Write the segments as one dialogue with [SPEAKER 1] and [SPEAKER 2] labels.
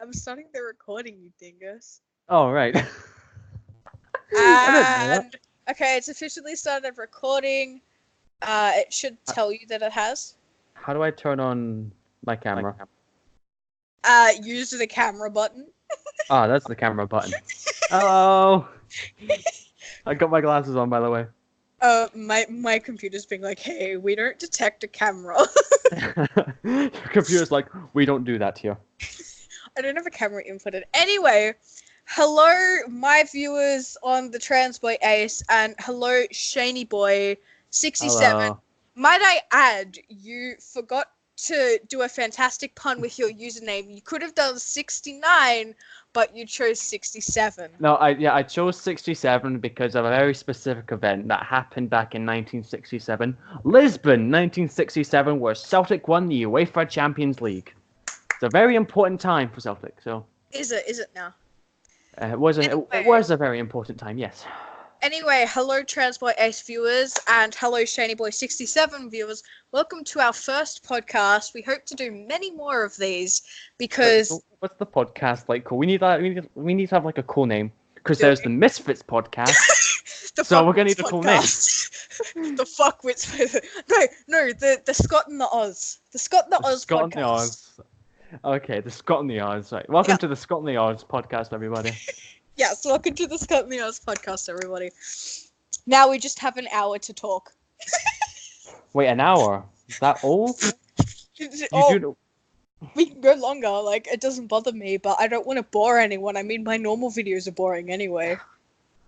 [SPEAKER 1] I'm starting the recording, you dingus.
[SPEAKER 2] Oh, right. I didn't know that.
[SPEAKER 1] And okay, it's officially started recording. It should tell you that it has.
[SPEAKER 2] How do I turn on my camera?
[SPEAKER 1] Use the camera button.
[SPEAKER 2] Ah, that's the camera button. Hello. I got my glasses on, by the way.
[SPEAKER 1] My computer's being like, hey, we don't detect a camera.
[SPEAKER 2] Your computer's like, we don't do that here.
[SPEAKER 1] I don't have a camera inputted. Anyway, hello, my viewers on the Transboy Ace, and hello, Shaney Boy 67.
[SPEAKER 2] Hello.
[SPEAKER 1] Might I add, you forgot to do a fantastic pun with your username. You could have done 69, but you chose 67.
[SPEAKER 2] No, I chose 67 because of a very specific event that happened back in 1967. Lisbon, 1967, where Celtic won the UEFA Champions League. It's a very important time for Celtic, so...
[SPEAKER 1] Is it now?
[SPEAKER 2] It was a very important time, yes.
[SPEAKER 1] Anyway, hello Transboy Ace viewers, and hello Shaney Boy 67 viewers. Welcome to our first podcast. We hope to do many more of these because...
[SPEAKER 2] What's the podcast like called? We need to have like a cool name because there's the Misfits podcast. So we're gonna need a cool name.
[SPEAKER 1] The fuckwits. No, the Scot and the Oz. The Scot and the Oz
[SPEAKER 2] Scot
[SPEAKER 1] podcast.
[SPEAKER 2] And the Oz. Okay, the Scot and the Oz. Right. Welcome to the Scot and the Oz podcast, everybody.
[SPEAKER 1] Yes, welcome to the Scot and the Oz podcast, everybody. Now we just have an hour to talk.
[SPEAKER 2] Wait, an hour? Is that all?
[SPEAKER 1] We can go longer, like, it doesn't bother me, but I don't want to bore anyone. I mean, my normal videos are boring anyway.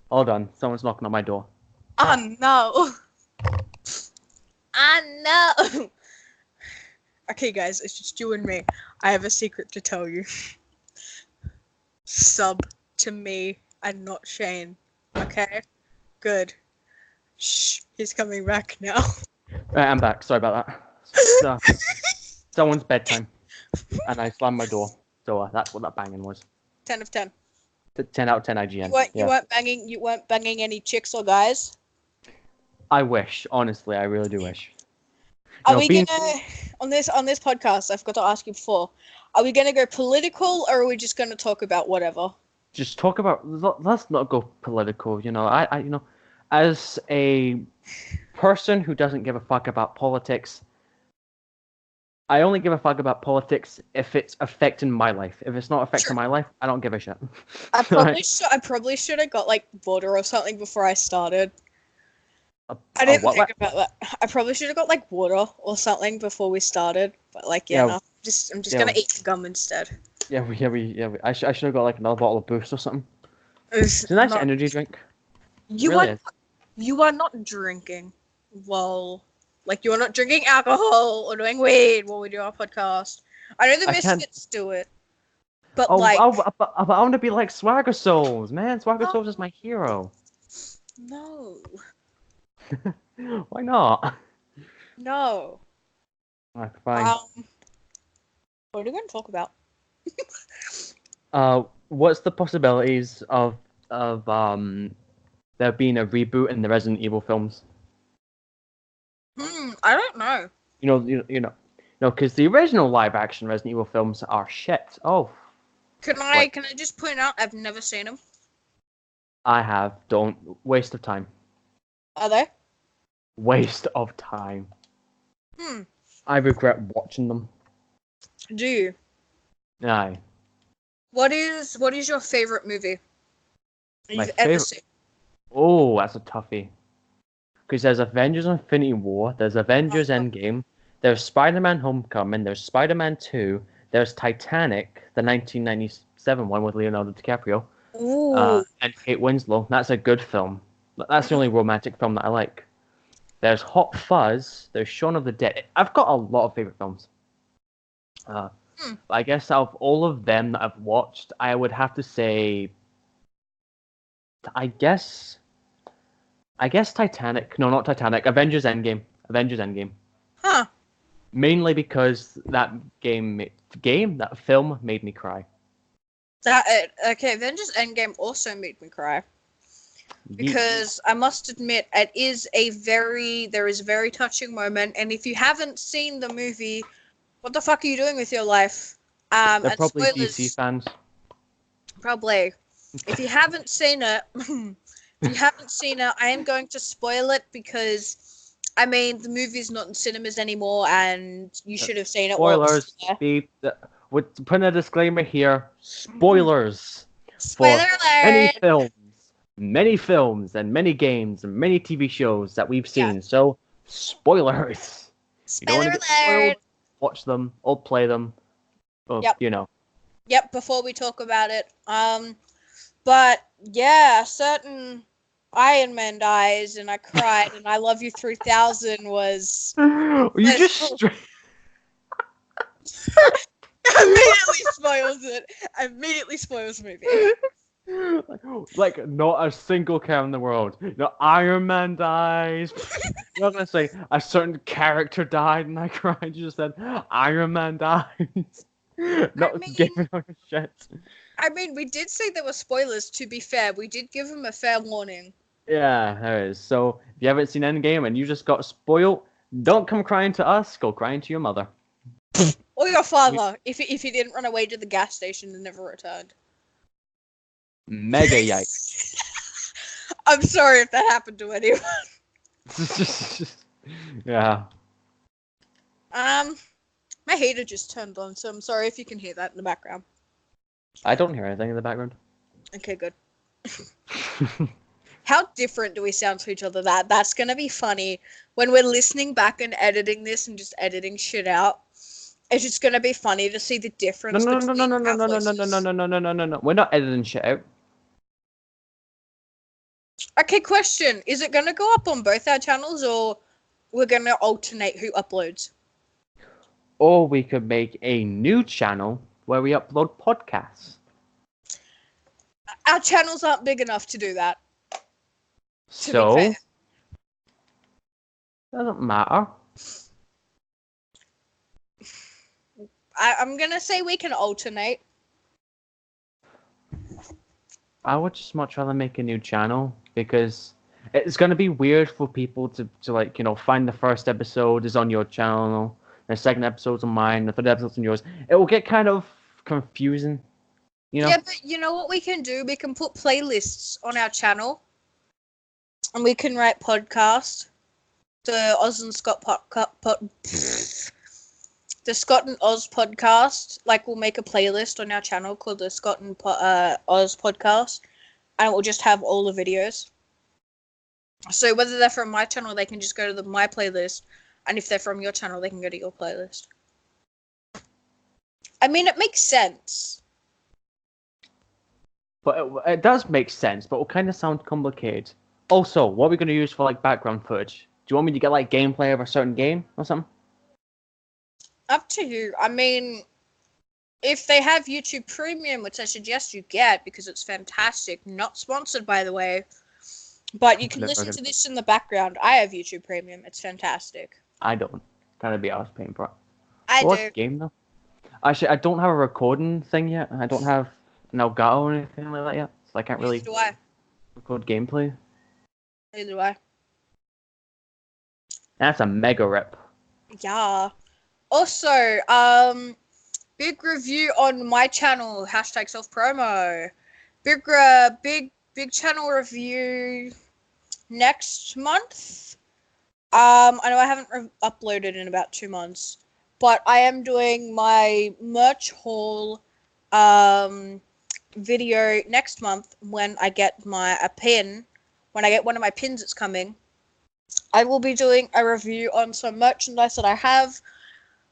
[SPEAKER 2] Hold on, someone's knocking on my door.
[SPEAKER 1] Oh, no. Oh, no. Okay, guys, it's just you and me. I have a secret to tell you. Sub to me and not Shane. Okay? Good. Shh, he's coming back now.
[SPEAKER 2] Right, I'm back. Sorry about that. Someone's bedtime. And I slammed my door. So that's what that banging was.
[SPEAKER 1] 10 of 10.
[SPEAKER 2] 10 out of 10 IGN.
[SPEAKER 1] You weren't banging any chicks or guys?
[SPEAKER 2] I wish. Honestly, I really do wish.
[SPEAKER 1] Are we gonna on this podcast? I've got to ask you before. Are we gonna go political, or are we just gonna talk about whatever?
[SPEAKER 2] Just talk about. Let's not go political. You know, I you know, as a person who doesn't give a fuck about politics, I only give a fuck about politics if it's affecting my life. If it's not affecting my life, I don't give a shit.
[SPEAKER 1] I probably should have got like water or something before I started. I didn't think about that. I probably should have got like water or something before we started, but like no, I'm just gonna eat gum instead.
[SPEAKER 2] I should have got like another bottle of Boost or something. It's a nice energy drink.
[SPEAKER 1] You are not drinking. Well, like you are not drinking alcohol or doing weed while we do our podcast. I know the Misfits do it, but
[SPEAKER 2] I want to be like Swagger Souls, man. Swagger Souls is my hero.
[SPEAKER 1] No.
[SPEAKER 2] Why not?
[SPEAKER 1] No.
[SPEAKER 2] Alright, fine.
[SPEAKER 1] What are we going to talk about?
[SPEAKER 2] What's the possibilities of there being a reboot in the Resident Evil films?
[SPEAKER 1] I don't know.
[SPEAKER 2] You know, because the original live-action Resident Evil films are shit. Oh.
[SPEAKER 1] Can I just point out I've never seen them?
[SPEAKER 2] I have. Don't waste of time.
[SPEAKER 1] Are they?
[SPEAKER 2] Waste of time. I regret watching them.
[SPEAKER 1] Do you?
[SPEAKER 2] Aye.
[SPEAKER 1] What is your favorite movie you've ever seen?
[SPEAKER 2] Oh, that's a toughie. Because there's Avengers Infinity War, there's Avengers Endgame, there's Spider-Man Homecoming, there's Spider-Man 2, there's Titanic, the 1997 one with Leonardo DiCaprio, and Kate Winslet. That's a good film. That's the only romantic film that I like. There's Hot Fuzz, there's Shaun of the Dead. I've got a lot of favorite films. I guess out of all of them that I've watched, I would have to say, I guess Titanic. No, not Titanic. Avengers Endgame.
[SPEAKER 1] Huh.
[SPEAKER 2] Mainly because that film made me cry.
[SPEAKER 1] Avengers Endgame also made me cry. Because I must admit, there is a very touching moment, and if you haven't seen the movie, what the fuck are you doing with your life?
[SPEAKER 2] They're
[SPEAKER 1] And
[SPEAKER 2] probably
[SPEAKER 1] spoilers,
[SPEAKER 2] DC fans.
[SPEAKER 1] Probably. If you haven't seen it, I am going to spoil it because, I mean, the movie's not in cinemas anymore, and you should have seen it.
[SPEAKER 2] Spoilers. With putting a disclaimer here. Spoilers
[SPEAKER 1] Spoiler
[SPEAKER 2] for
[SPEAKER 1] alert!
[SPEAKER 2] many films, and many games, and many TV shows that we've seen.
[SPEAKER 1] Yeah.
[SPEAKER 2] So, spoilers. You don't
[SPEAKER 1] Spoiler
[SPEAKER 2] want to get spoiled.
[SPEAKER 1] alert!
[SPEAKER 2] Watch them or play them. Or,
[SPEAKER 1] Yep.
[SPEAKER 2] you know.
[SPEAKER 1] Yep. Before we talk about it, but yeah, a certain Iron Man dies, and I cried, and I Love You 3000 was.
[SPEAKER 2] You just
[SPEAKER 1] Immediately spoils the movie.
[SPEAKER 2] like not a single care in the world. No, Iron Man dies. You're not gonna say a certain character died and I cried. You just said Iron Man dies. Not giving a shit.
[SPEAKER 1] I mean, we did say there were spoilers. To be fair, we did give him a fair warning.
[SPEAKER 2] Yeah, there is. So if you haven't seen Endgame and you just got spoiled, don't come crying to us. Go crying to your mother.
[SPEAKER 1] Or your father, if he didn't run away to the gas station and never returned.
[SPEAKER 2] Mega yikes.
[SPEAKER 1] I'm sorry if that happened to anyone.
[SPEAKER 2] Yeah.
[SPEAKER 1] My heater just turned on, so I'm sorry if you can hear that in the background.
[SPEAKER 2] I don't hear anything in the background.
[SPEAKER 1] Okay, good. How different do we sound to each other? That's gonna be funny when we're listening back and editing this and just editing shit out. It's just gonna be funny to see the difference.
[SPEAKER 2] No. We're not editing shit out.
[SPEAKER 1] Okay, question. Is it gonna go up on both our channels, or we're gonna alternate who uploads?
[SPEAKER 2] Or we could make a new channel where we upload podcasts.
[SPEAKER 1] Our channels aren't big enough to do that.
[SPEAKER 2] So, doesn't matter.
[SPEAKER 1] I'm gonna say we can alternate.
[SPEAKER 2] I would just much rather make a new channel because it's gonna be weird for people to like, you know, find the first episode is on your channel, the second episode's on mine, the third episode's on yours. It will get kind of confusing, you know?
[SPEAKER 1] Yeah, but you know what we can do? We can put playlists on our channel, and we can write podcasts. The Oz and Scott the Scott and Oz podcast. Like, we'll make a playlist on our channel called the Scott and Oz podcast, and it will just have all the videos. So whether they're from my channel, they can just go to my playlist, and if they're from your channel, they can go to your playlist. I mean, it makes sense.
[SPEAKER 2] But it does make sense, but it will kind of sound complicated. Also, what are we going to use for like background footage? Do you want me to get like gameplay of a certain game or something?
[SPEAKER 1] Up to you. I mean, if they have YouTube Premium, which I suggest you get because it's fantastic, not sponsored by the way, but you can listen to this in the background. I have YouTube Premium. It's fantastic.
[SPEAKER 2] I don't. Kind of be honest, paying for it.
[SPEAKER 1] I
[SPEAKER 2] what
[SPEAKER 1] do.
[SPEAKER 2] Game though? Actually, I don't have a recording thing yet. I don't have an Elgato or anything like that yet, so I can't really record gameplay.
[SPEAKER 1] Neither do I.
[SPEAKER 2] That's a mega rip.
[SPEAKER 1] Yeah. Also, big review on my channel, hashtag self-promo. Big channel review next month. I know I haven't uploaded in about 2 months, but I am doing my merch haul video next month when I get a pin. When I get one of my pins, it's coming. I will be doing a review on some merchandise that I have.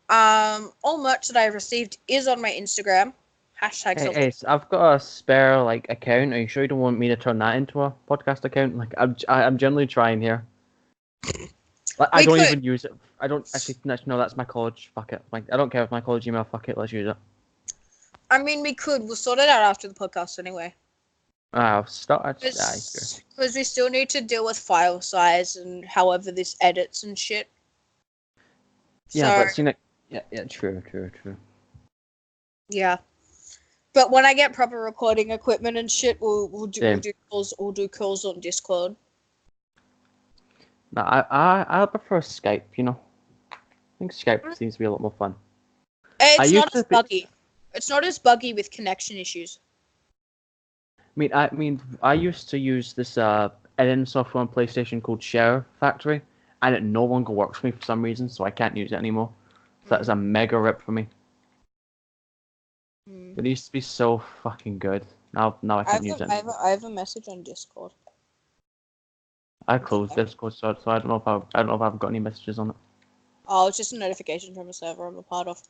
[SPEAKER 1] All merch that I received is on my Instagram. Hashtag.
[SPEAKER 2] Hey, I've got a spare like account. Are you sure you don't want me to turn that into a podcast account? Like I'm generally trying here. Like, I don't even use it. I don't actually. No, that's my college. Fuck it. Like, I don't care if my college email. Fuck it. Let's use it.
[SPEAKER 1] I mean, we could. We'll sort it out after the podcast anyway.
[SPEAKER 2] Start.
[SPEAKER 1] Because we still need to deal with file size and however this edits and shit.
[SPEAKER 2] Yeah, but yeah, true.
[SPEAKER 1] Yeah, but when I get proper recording equipment and shit, we'll do calls on Discord.
[SPEAKER 2] No, I prefer Skype. You know, I think Skype seems to be a lot more fun.
[SPEAKER 1] It's not as buggy. It's not as buggy with connection issues.
[SPEAKER 2] I used to use this editing software on PlayStation called Share Factory, and it no longer works for me for some reason, so I can't use it anymore. So that's a mega rip for me. It used to be so fucking good. Now I can't use it anymore.
[SPEAKER 1] I have a message on Discord.
[SPEAKER 2] I closed Discord, so I don't know if I've got any messages on it.
[SPEAKER 1] Oh, it's just a notification from a server I'm a part of.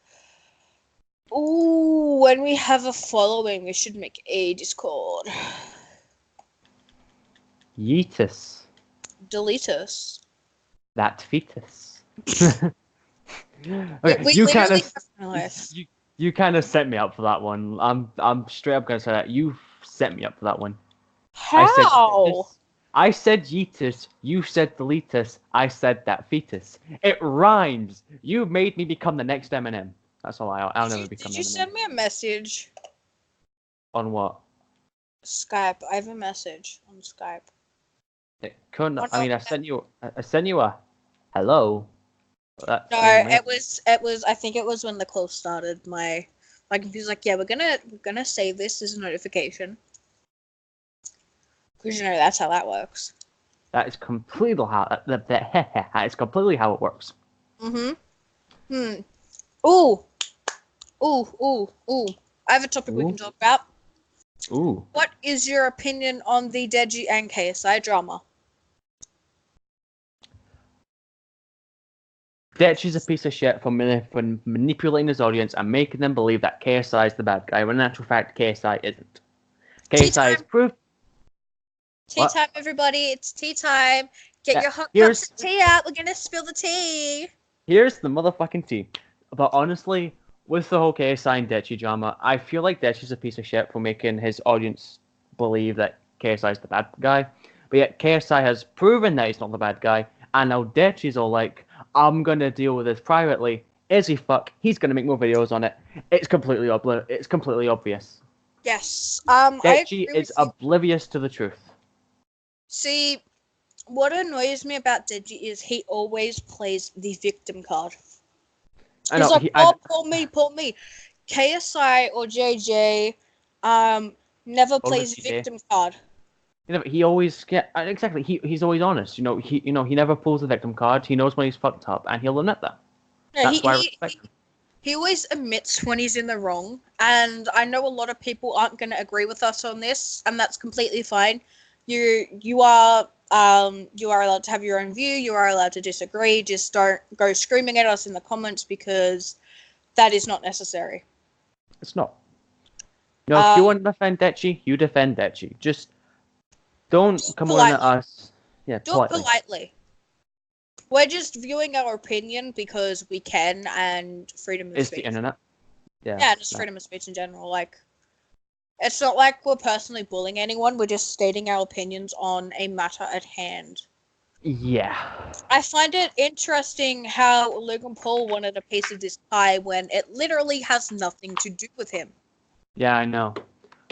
[SPEAKER 1] Ooh, when we have a following, we should make a Discord.
[SPEAKER 2] Yeetus.
[SPEAKER 1] Delete us.
[SPEAKER 2] That fetus.
[SPEAKER 1] Okay,
[SPEAKER 2] you kind of set me up for that one. I'm straight up gonna say that you set me up for that one.
[SPEAKER 1] How?
[SPEAKER 2] I said yeetus. You said deletus. I said that fetus. It rhymes. You made me become the next Eminem. That's all. I'll never become Eminem.
[SPEAKER 1] Did you send me a message?
[SPEAKER 2] On what?
[SPEAKER 1] Skype. I have a message on Skype.
[SPEAKER 2] It couldn't. I mean, I sent you a hello.
[SPEAKER 1] No, it was. I think it was when the call started. My computer's like, yeah, we're gonna save this as a notification. Because that's how that works.
[SPEAKER 2] That is completely how that is completely how it works.
[SPEAKER 1] Ooh. I have a topic we can talk about.
[SPEAKER 2] Ooh.
[SPEAKER 1] What is your opinion on the Deji and KSI drama?
[SPEAKER 2] Deji's a piece of shit for manipulating his audience and making them believe that KSI is the bad guy, when in actual fact KSI isn't. KSI is proof.
[SPEAKER 1] Tea time, everybody! It's tea time. Get your hot cups of tea out. We're gonna spill the tea.
[SPEAKER 2] Here's the motherfucking tea. But honestly, with the whole KSI and Deji drama, I feel like Deji's a piece of shit for making his audience believe that KSI is the bad guy. But yet KSI has proven that he's not the bad guy, and now Deji's all like, I'm gonna deal with this privately. Is he fuck? He's gonna make more videos on it. It's completely obvious.
[SPEAKER 1] Yes.
[SPEAKER 2] Deji is oblivious to the truth.
[SPEAKER 1] See, what annoys me about Deji is he always plays the victim card. He's like, poor me. KSI or JJ, never plays the victim card.
[SPEAKER 2] He always exactly. He's always honest. He never pulls the victim card. He knows when he's fucked up, and he'll admit that.
[SPEAKER 1] Yeah, that's why I respect him. He always admits when he's in the wrong, and I know a lot of people aren't going to agree with us on this, and that's completely fine. You are allowed to have your own view. You are allowed to disagree. Just don't go screaming at us in the comments, because that is not necessary.
[SPEAKER 2] It's not. No, if you want to defend Deji, you defend Deji. Just don't come on at us. Yeah,
[SPEAKER 1] do it politely. We're just viewing our opinion because we can, and freedom of speech.
[SPEAKER 2] It's the internet.
[SPEAKER 1] Yeah, just freedom of speech in general. Like, it's not like we're personally bullying anyone. We're just stating our opinions on a matter at hand.
[SPEAKER 2] Yeah.
[SPEAKER 1] I find it interesting how Logan Paul wanted a piece of this pie when it literally has nothing to do with him.
[SPEAKER 2] Yeah, I know.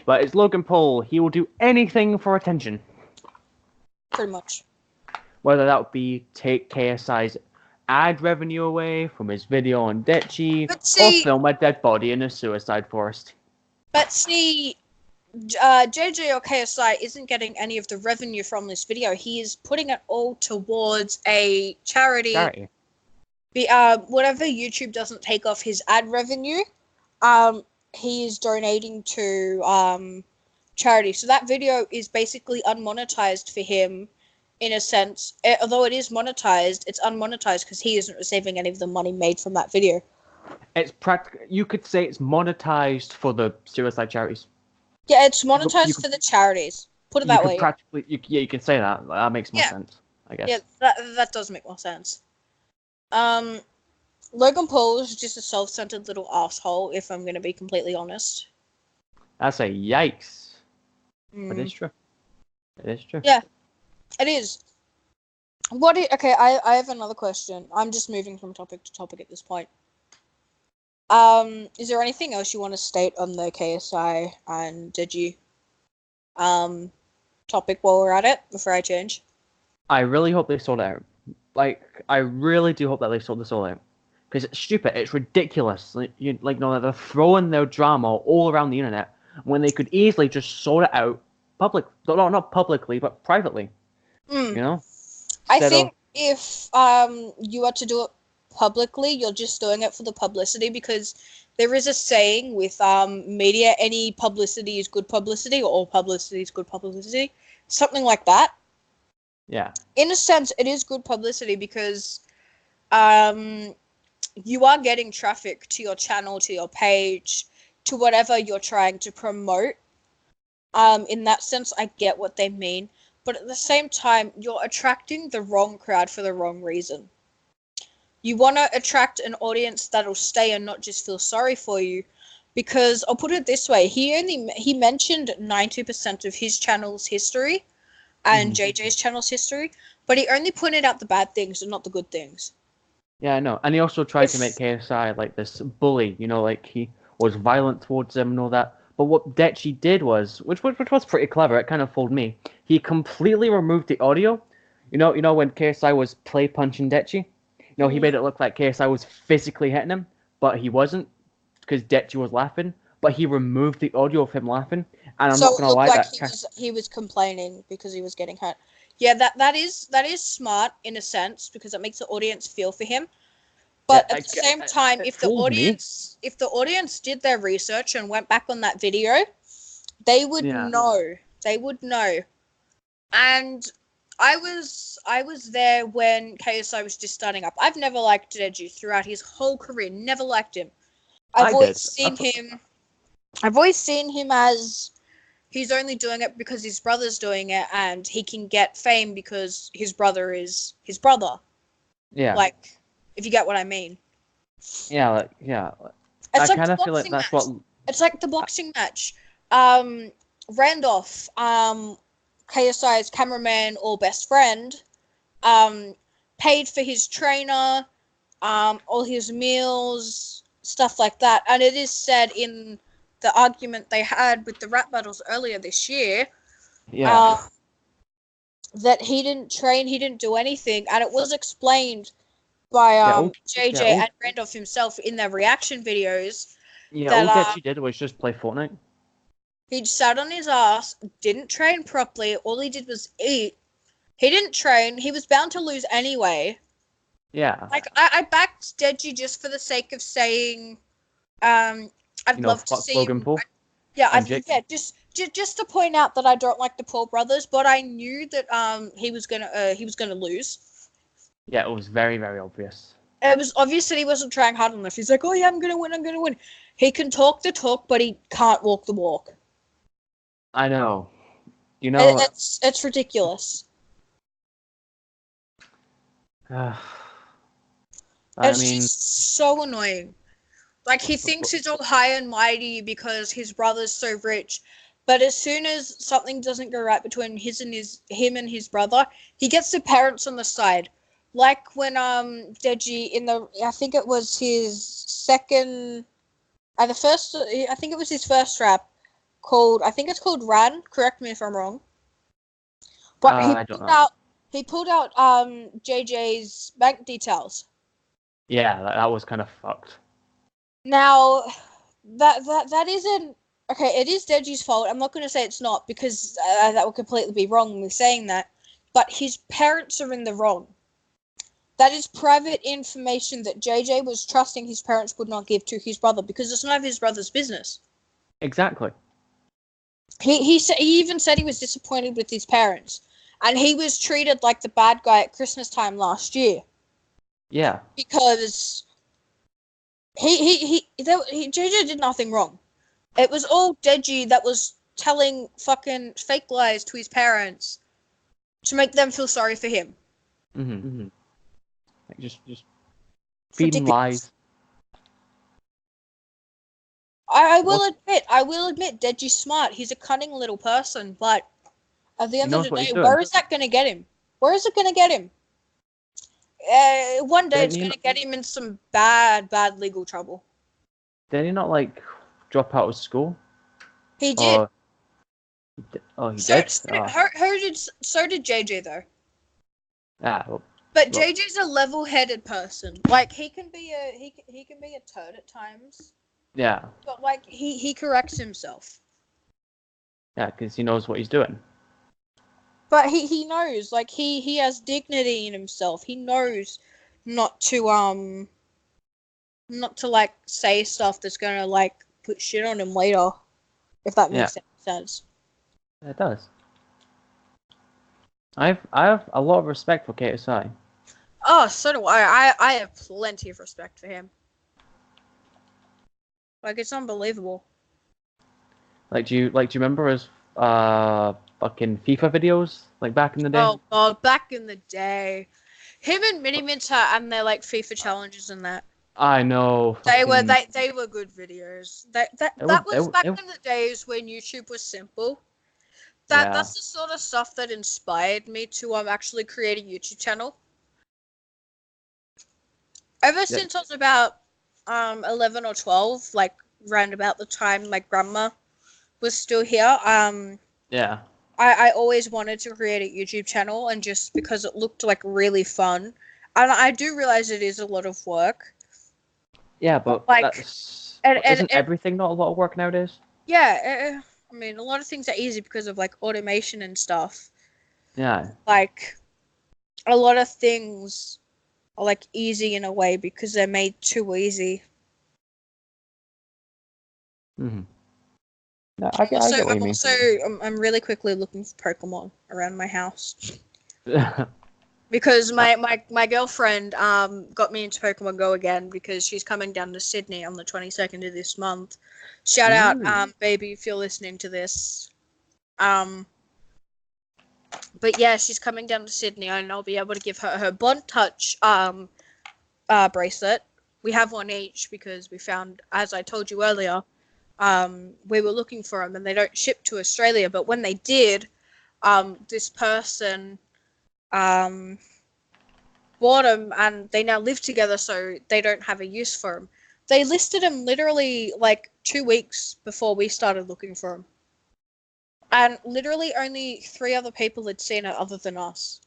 [SPEAKER 2] But it's Logan Paul. He will do anything for attention.
[SPEAKER 1] Pretty much.
[SPEAKER 2] Whether that would be take KSI's ad revenue away from his video on Deji, or film a dead body in a suicide forest.
[SPEAKER 1] But see, JJ or KSI isn't getting any of the revenue from this video. He is putting it all towards a charity. Whatever YouTube doesn't take off his ad revenue, he is donating to charity. So that video is basically unmonetized for him, in a sense. Although it is monetized, it's unmonetized because he isn't receiving any of the money made from that video.
[SPEAKER 2] It's you could say it's monetized for the suicide charities.
[SPEAKER 1] Yeah, it's monetized for the charities. Put it that way.
[SPEAKER 2] You can say that. That makes more sense, I guess.
[SPEAKER 1] Yeah, that does make more sense. Logan Paul is just a self-centered little asshole, if I'm going to be completely honest.
[SPEAKER 2] That's a yikes. But it's true. It is true.
[SPEAKER 1] Yeah, it is. Okay, I have another question. I'm just moving from topic to topic at this point. Is there anything else you want to state on the KSI and Deji topic while we're at it, before I change?
[SPEAKER 2] I really hope they sold out. Like, I really do hope that they sold this all out. because it's stupid. It's ridiculous. They're throwing their drama all around the internet when they could easily just sort it out not publicly, but privately. You know.
[SPEAKER 1] I think if you are to do it publicly, you're just doing it for the publicity, because there is a saying with media: any publicity is good publicity, or all publicity is good publicity, something like that.
[SPEAKER 2] Yeah.
[SPEAKER 1] In a sense, it is good publicity because you are getting traffic to your channel, to your page, to whatever you're trying to promote. In that sense, I get what they mean. But at the same time, you're attracting the wrong crowd for the wrong reason. You want to attract an audience that'll stay and not just feel sorry for you. Because I'll put it this way, he mentioned 90% of his channel's history and JJ's channel's history, but he only pointed out the bad things and not the good things.
[SPEAKER 2] Yeah, I know. And he also tried to make KSI like this bully, like he was violent towards him and all that. But what Dechi did was, which was pretty clever, it kind of fooled me. He completely removed the audio. You know when KSI was play punching Dechi? He made it look like KSI was physically hitting him, but he wasn't, because Dechi was laughing. But he removed the audio of him laughing, and I'm not gonna lie,
[SPEAKER 1] like he was complaining because he was getting hurt. Yeah, that is smart in a sense, because it makes the audience feel for him. But at the same time, if the audience did their research and went back on that video, they would know. They would know. And I was there when KSI was just starting up. I've never liked Deji throughout his whole career. Never liked him. I've always seen him as he's only doing it because his brother's doing it, and he can get fame because his brother is his brother.
[SPEAKER 2] Yeah.
[SPEAKER 1] Like, if you get what I mean.
[SPEAKER 2] Yeah, I kind of feel like that's what...
[SPEAKER 1] It's like the boxing match. Randolph, KSI's cameraman or best friend, paid for his trainer, all his meals, stuff like that. And it is said in the argument they had with the rap battles earlier this year, that he didn't train, he didn't do anything, and it was explained by JJ and Randolph himself in their reaction videos.
[SPEAKER 2] Yeah, all that he did was just play Fortnite.
[SPEAKER 1] He sat on his ass, didn't train properly, all he did was eat. He didn't train, he was bound to lose anyway.
[SPEAKER 2] Yeah.
[SPEAKER 1] Like, I backed Deji just for the sake of saying, I'd love to see Logan Paul. Just to point out that I don't like the Paul brothers, but I knew that he was gonna lose.
[SPEAKER 2] Yeah, it was very, very obvious.
[SPEAKER 1] It was obvious that he wasn't trying hard enough. He's like, oh yeah, I'm gonna win. He can talk the talk, but he can't walk the walk.
[SPEAKER 2] I know.
[SPEAKER 1] It's ridiculous. It's just so annoying. Like, he thinks he's all high and mighty because his brother's so rich, but as soon as something doesn't go right between him and his brother, he gets the parents on the side. Like when Deji I think it was his second, I think it was his first rap I think it's called Ran. Correct me if I'm wrong. But he pulled out JJ's bank details.
[SPEAKER 2] Yeah, that was kind of fucked.
[SPEAKER 1] Now, that isn't... Okay, it is Deji's fault. I'm not going to say it's not, because that would completely be wrong me saying that. But his parents are in the wrong. That is private information that JJ was trusting his parents would not give to his brother, because it's none of his brother's business.
[SPEAKER 2] Exactly.
[SPEAKER 1] He even said he was disappointed with his parents. And he was treated like the bad guy at Christmas time last year.
[SPEAKER 2] Yeah.
[SPEAKER 1] Because JJ did nothing wrong. It was all Deji that was telling fucking fake lies to his parents to make them feel sorry for him.
[SPEAKER 2] Mm-hmm. Like just feeding lies.
[SPEAKER 1] I will admit, Deji's smart. He's a cunning little person, but at the end of the day, where is that going to get him? Where is it going to get him? One day it's going to get him in some bad legal trouble.
[SPEAKER 2] Did he not, drop out of school?
[SPEAKER 1] He did.
[SPEAKER 2] He did?
[SPEAKER 1] So did JJ, though.
[SPEAKER 2] Well,
[SPEAKER 1] But JJ's a level-headed person. Like he can be a turd at times.
[SPEAKER 2] Yeah.
[SPEAKER 1] But like he corrects himself.
[SPEAKER 2] Yeah, because he knows what he's doing.
[SPEAKER 1] But he knows, like he has dignity in himself. He knows not to like say stuff that's gonna like put shit on him later. If that makes any sense.
[SPEAKER 2] It does. I have a lot of respect for KSI.
[SPEAKER 1] Oh, so do I. I have plenty of respect for him. Like it's unbelievable.
[SPEAKER 2] Like, do you remember his fucking FIFA videos like back in the day?
[SPEAKER 1] Oh god, back in the day, him and Mini Minter and their like FIFA challenges and that.
[SPEAKER 2] I know.
[SPEAKER 1] They were good videos. That was back in the days when YouTube was simple. That's the sort of stuff that inspired me to actually create a YouTube channel. Ever since I was about 11 or 12, like round about the time my grandma was still here,
[SPEAKER 2] yeah.
[SPEAKER 1] I always wanted to create a YouTube channel, and just because it looked like really fun. And I do realize it is a lot of work.
[SPEAKER 2] Yeah, but like, isn't everything not a lot of work nowadays?
[SPEAKER 1] Yeah, I mean, a lot of things are easy because of like automation and stuff.
[SPEAKER 2] Yeah.
[SPEAKER 1] Like a lot of things are like easy in a way because they're made too easy.
[SPEAKER 2] Mm-hmm. No, I get what you mean.
[SPEAKER 1] I'm really quickly looking for Pokemon around my house. Because my girlfriend got me into Pokemon Go again because she's coming down to Sydney on the 22nd of this month. Shout out, baby, if you're listening to this. But yeah, she's coming down to Sydney, and I'll be able to give her Bond Touch bracelet. We have one each because we found, as I told you earlier, we were looking for them and they don't ship to Australia. But when they did, this person bought them and they now live together, so they don't have a use for them. They listed them literally like 2 weeks before we started looking for them. And literally only 3 other people had seen it other than us.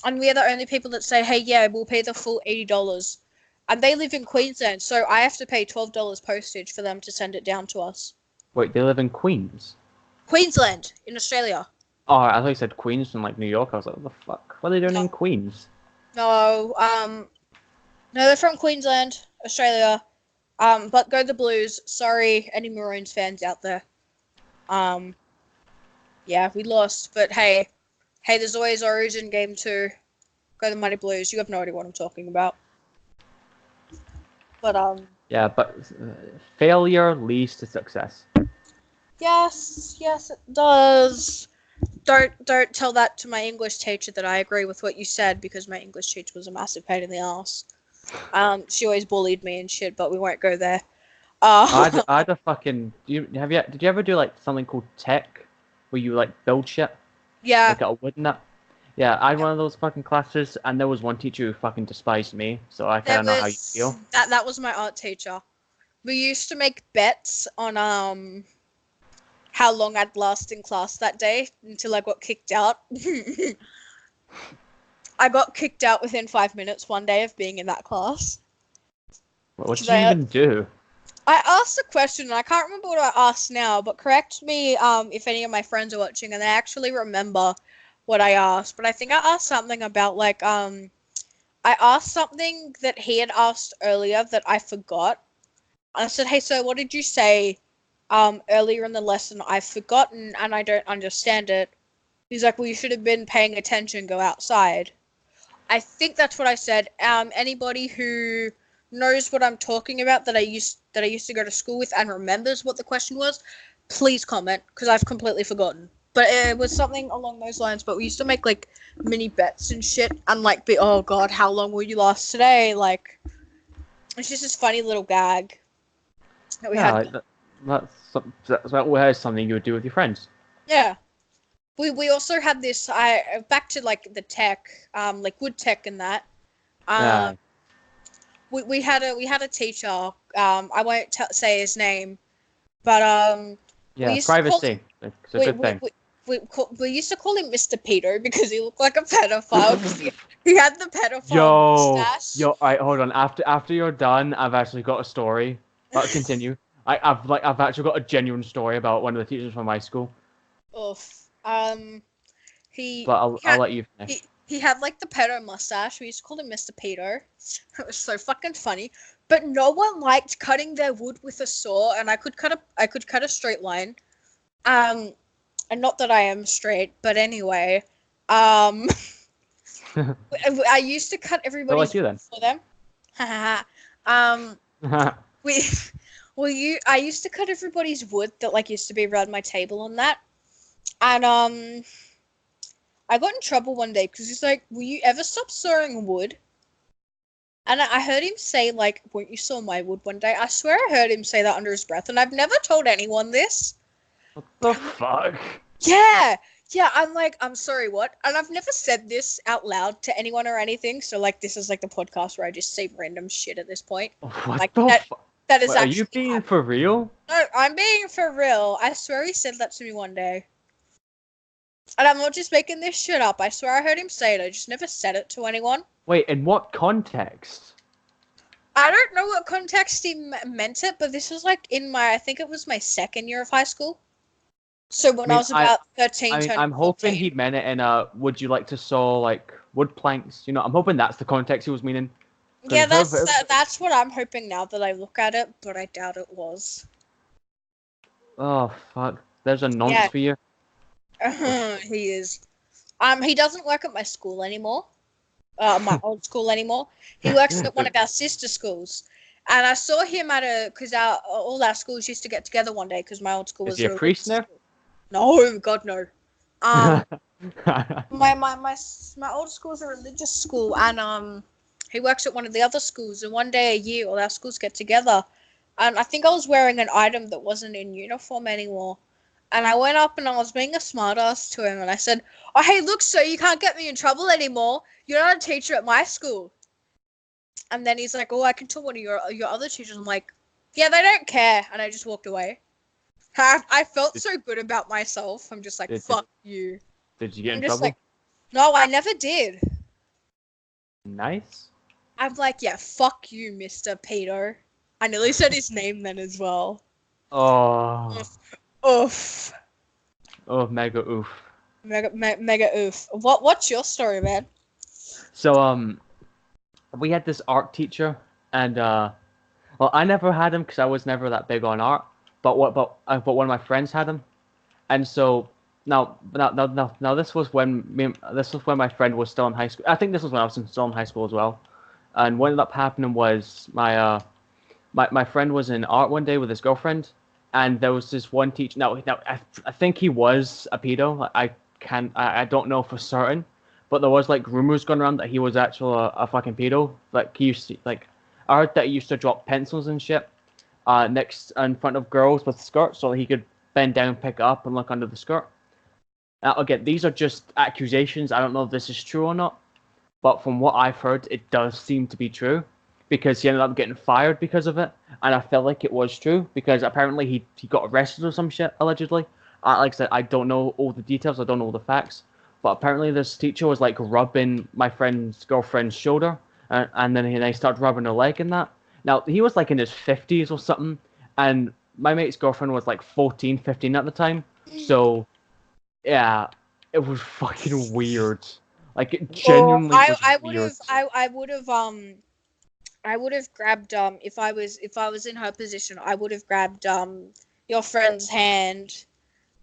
[SPEAKER 1] And we're the only people that say, hey, yeah, we'll pay the full $80. And they live in Queensland, so I have to pay $12 postage for them to send it down to us.
[SPEAKER 2] Wait, they live in Queens?
[SPEAKER 1] Queensland, in Australia.
[SPEAKER 2] Oh, I thought you said Queens from like New York. I was like, what the fuck? What are they doing in Queens?
[SPEAKER 1] No, they're from Queensland, Australia. But go the Blues. Sorry, any Maroons fans out there. Yeah, we lost, but hey, there's always Origin Game 2. Go the Mighty Blues. You have no idea what I'm talking about. But
[SPEAKER 2] yeah, but failure leads to success.
[SPEAKER 1] Yes, it does. Don't tell that to my English teacher that I agree with what you said, because my English teacher was a massive pain in the ass. She always bullied me and shit, but we won't go there.
[SPEAKER 2] I had a fucking. Did you ever do like something called tech, where you like build shit?
[SPEAKER 1] Yeah.
[SPEAKER 2] Like a wood nut. Yeah, I had one of those fucking classes, and there was one teacher who fucking despised me, so I kind of know how you feel.
[SPEAKER 1] That was my art teacher. We used to make bets on how long I'd last in class that day until I got kicked out. I got kicked out within 5 minutes one day of being in that class.
[SPEAKER 2] What did you even do?
[SPEAKER 1] I asked a question, and I can't remember what I asked now, but correct me if any of my friends are watching and they actually remember what I asked. But I think I asked something about, like, I asked something that he had asked earlier that I forgot. I said, hey, so what did you say earlier in the lesson? I've forgotten and I don't understand it. He's like, well, you should have been paying attention, go outside. I think that's what I said. Anybody who knows what I'm talking about that I used to go to school with and remembers what the question was, please comment, because I've completely forgotten. But it was something along those lines. But we used to make like mini bets and shit, and like be, oh god, how long will you last today? Like, it's just this funny little gag that we had.
[SPEAKER 2] That's something you would do with your friends.
[SPEAKER 1] Yeah. We also had this. Back to like the tech, like wood tech and that.
[SPEAKER 2] Yeah.
[SPEAKER 1] We had a teacher. I won't say his name, but
[SPEAKER 2] yeah, privacy. It's a good thing.
[SPEAKER 1] we used to call him Mr. Peter because he looked like a pedophile. He had the pedophile mustache.
[SPEAKER 2] All right, hold on. After you're done, I've actually got a story. But continue. I've actually got a genuine story about one of the teachers from my school.
[SPEAKER 1] Oof.
[SPEAKER 2] But I'll let you finish.
[SPEAKER 1] He had like the pedo mustache. We used to call him Mr. Peter. It was so fucking funny. But no one liked cutting their wood with a saw, and I could cut a straight line. And not that I am straight, but anyway. I used to cut everybody's wood for them. I used to cut everybody's wood that like used to be around my table and that. And I got in trouble one day because he's like, "Will you ever stop sawing wood?" And I heard him say like, "Won't you saw my wood?" one day. I swear I heard him say that under his breath, and I've never told anyone this.
[SPEAKER 2] What the fuck?
[SPEAKER 1] Yeah. I'm like, I'm sorry, what? And I've never said this out loud to anyone or anything. So like, this is like the podcast where I just say random shit at this point.
[SPEAKER 2] What
[SPEAKER 1] like
[SPEAKER 2] the fuck?
[SPEAKER 1] That is
[SPEAKER 2] Wait,
[SPEAKER 1] actually.
[SPEAKER 2] Are you being for real?
[SPEAKER 1] No, I'm being for real. I swear he said that to me one day. And I'm not just making this shit up. I swear I heard him say it. I just never said it to anyone.
[SPEAKER 2] Wait, in what context?
[SPEAKER 1] I don't know what context he meant it, but this was like I think it was my second year of high school. So when I was about 13,
[SPEAKER 2] I'm hoping he meant it in would you like to saw like wood planks? You know, I'm hoping that's the context he was meaning.
[SPEAKER 1] Yeah, that's what I'm hoping now that I look at it, but I doubt it was.
[SPEAKER 2] Oh fuck! There's a nonce for you.
[SPEAKER 1] He is. He doesn't work at my school anymore. My old school anymore. He works at one of our sister schools. And I saw him because all our schools used to get together one day because my old school was.
[SPEAKER 2] Is he a priest now?
[SPEAKER 1] No, God no. My old school's a religious school, and he works at one of the other schools. And one day a year, all our schools get together, and I think I was wearing an item that wasn't in uniform anymore. And I went up and I was being a smartass to him, and I said, "Oh, hey, look, sir, you can't get me in trouble anymore. You're not a teacher at my school." And then he's like, "Oh, I can tell one of your other teachers." I'm like, "Yeah, they don't care," and I just walked away. I felt so good about myself. I'm just like, fuck you.
[SPEAKER 2] Did you get in trouble?
[SPEAKER 1] Like, no, I never did.
[SPEAKER 2] Nice.
[SPEAKER 1] I'm like, yeah, fuck you, Mr. Peter. I nearly said his name then as well.
[SPEAKER 2] Oh.
[SPEAKER 1] Oof.
[SPEAKER 2] Oh, mega oof.
[SPEAKER 1] Mega oof. What's your story, man?
[SPEAKER 2] So, we had this art teacher, and, well, I never had him because I was never that big on art. But one of my friends had him, and so now this was when my friend was still in high school. I think this was when I was still in high school as well. And what ended up happening was my friend was in art one day with his girlfriend, and there was this one teacher. Now I think he was a pedo. I don't know for certain, but there was like rumors going around that he was actually a fucking pedo. Like he used to, like I heard that he used to drop pencils and shit. Next in front of girls with skirts so he could bend down, pick up, and look under the skirt. Now, again, these are just accusations. I don't know if this is true or not, but from what I've heard, it does seem to be true because he ended up getting fired because of it, and I felt like it was true because apparently he got arrested or some shit, allegedly. Like I said, I don't know all the details, I don't know all the facts, but apparently this teacher was like rubbing my friend's girlfriend's shoulder, and then they started rubbing her leg and that. Now, he was like in his 50s or something, and my mate's girlfriend was like 14, 15 at the time. So, yeah, it was fucking weird. Like, it genuinely was weird.
[SPEAKER 1] I would have grabbed, if I was in her position, I would have grabbed, your friend's hand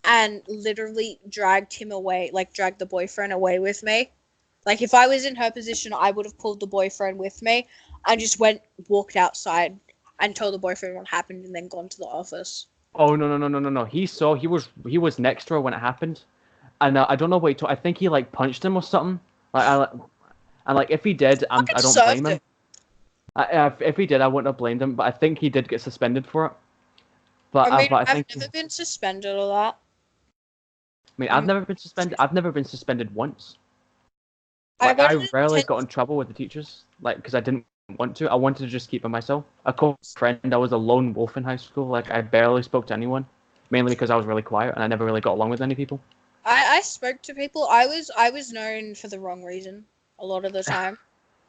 [SPEAKER 1] and literally dragged him away, like, dragged the boyfriend away with me. Like, if I was in her position, I would have pulled the boyfriend with me. I just walked outside and told the boyfriend what happened and then gone to the office.
[SPEAKER 2] Oh, no. He was next to her when it happened. And I don't know what he told. I think he, like, punched him or something. Like, if he did, I don't blame him. If he did, I wouldn't have blamed him. But I think he did get suspended for it. But
[SPEAKER 1] I think I've never been suspended or that.
[SPEAKER 2] I mean, I've never been suspended. I've never been suspended once. Like, I rarely got in trouble with the teachers, like, because I didn't want to. I wanted to just keep by myself. A close friend, I was a lone wolf in high school. Like, I barely spoke to anyone, mainly because I was really quiet and I never really got along with any people.
[SPEAKER 1] I spoke to people. I was known for the wrong reason a lot of the time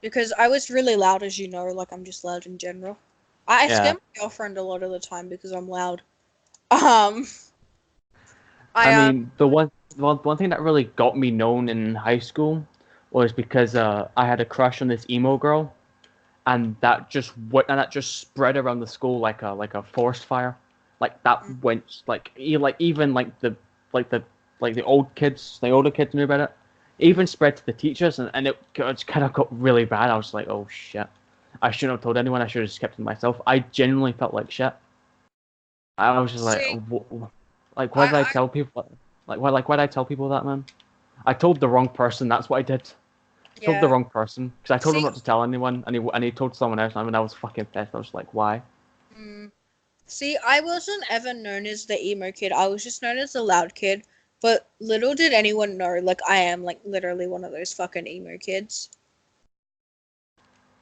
[SPEAKER 1] because I was really loud, as you know. Like I'm just loud in general. I scare
[SPEAKER 2] Yeah.
[SPEAKER 1] my girlfriend a lot of the time because I'm loud. Um,
[SPEAKER 2] I
[SPEAKER 1] I
[SPEAKER 2] mean, one thing that really got me known in high school was because I had a crush on this emo girl, and that just spread around the school like a forest fire. Like that went even like the the older kids knew about it. It even spread to the teachers, and it kind of got really bad. I was like, oh shit, I shouldn't have told anyone. I should have just kept it to myself. I genuinely felt like shit. I was just like,
[SPEAKER 1] see.
[SPEAKER 2] like why did I tell people? Why did I tell people that, man? I told the wrong person. That's what I did. I told the
[SPEAKER 1] Yeah.
[SPEAKER 2] wrong person because I told him
[SPEAKER 1] See.
[SPEAKER 2] not to tell anyone, and he told someone else. I mean, I was fucking pissed. I was like, why?
[SPEAKER 1] Mm. See, I wasn't ever known as the emo kid. I was just known as the loud kid. But little did anyone know, like I am like literally one of those fucking emo kids.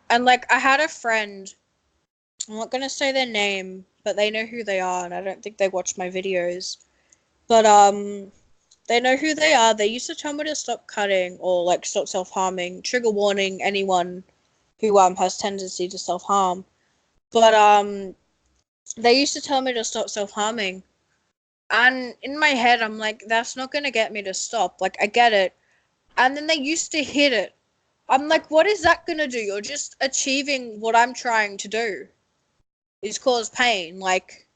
[SPEAKER 1] And like I had a friend. I'm not gonna say their name, but they know who they are, and I don't think they watch my videos. But they know who they are. They used to tell me to stop cutting or like stop self-harming. Trigger warning anyone who has tendency to self-harm. But they used to tell me to stop self-harming. And in my head I'm like, that's not gonna get me to stop. Like I get it. And then they used to hit it. I'm like, what is that gonna do? You're just achieving what I'm trying to do. Is cause pain. Like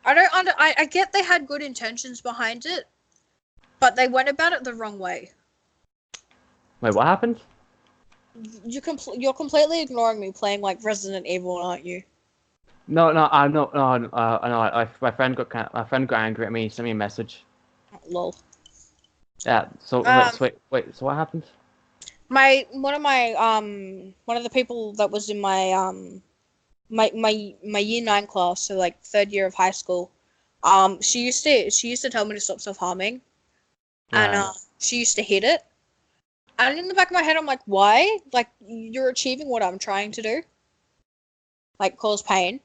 [SPEAKER 1] I get they had good intentions behind it, but they went about it the wrong way.
[SPEAKER 2] Wait, what happened?
[SPEAKER 1] You're completely ignoring me playing like Resident Evil, aren't you?
[SPEAKER 2] No, no, I'm not. No, no, my friend got angry at me. He sent me a message.
[SPEAKER 1] Lol.
[SPEAKER 2] Yeah. So
[SPEAKER 1] Um,
[SPEAKER 2] wait. So what happened?
[SPEAKER 1] one of the people that was in my year 9 class, so like third year of high school, she used to tell me to stop self harming, and
[SPEAKER 2] Right.
[SPEAKER 1] she used to hit it. And in the back of my head, I'm like, why? Like you're achieving what I'm trying to do, like cause pain.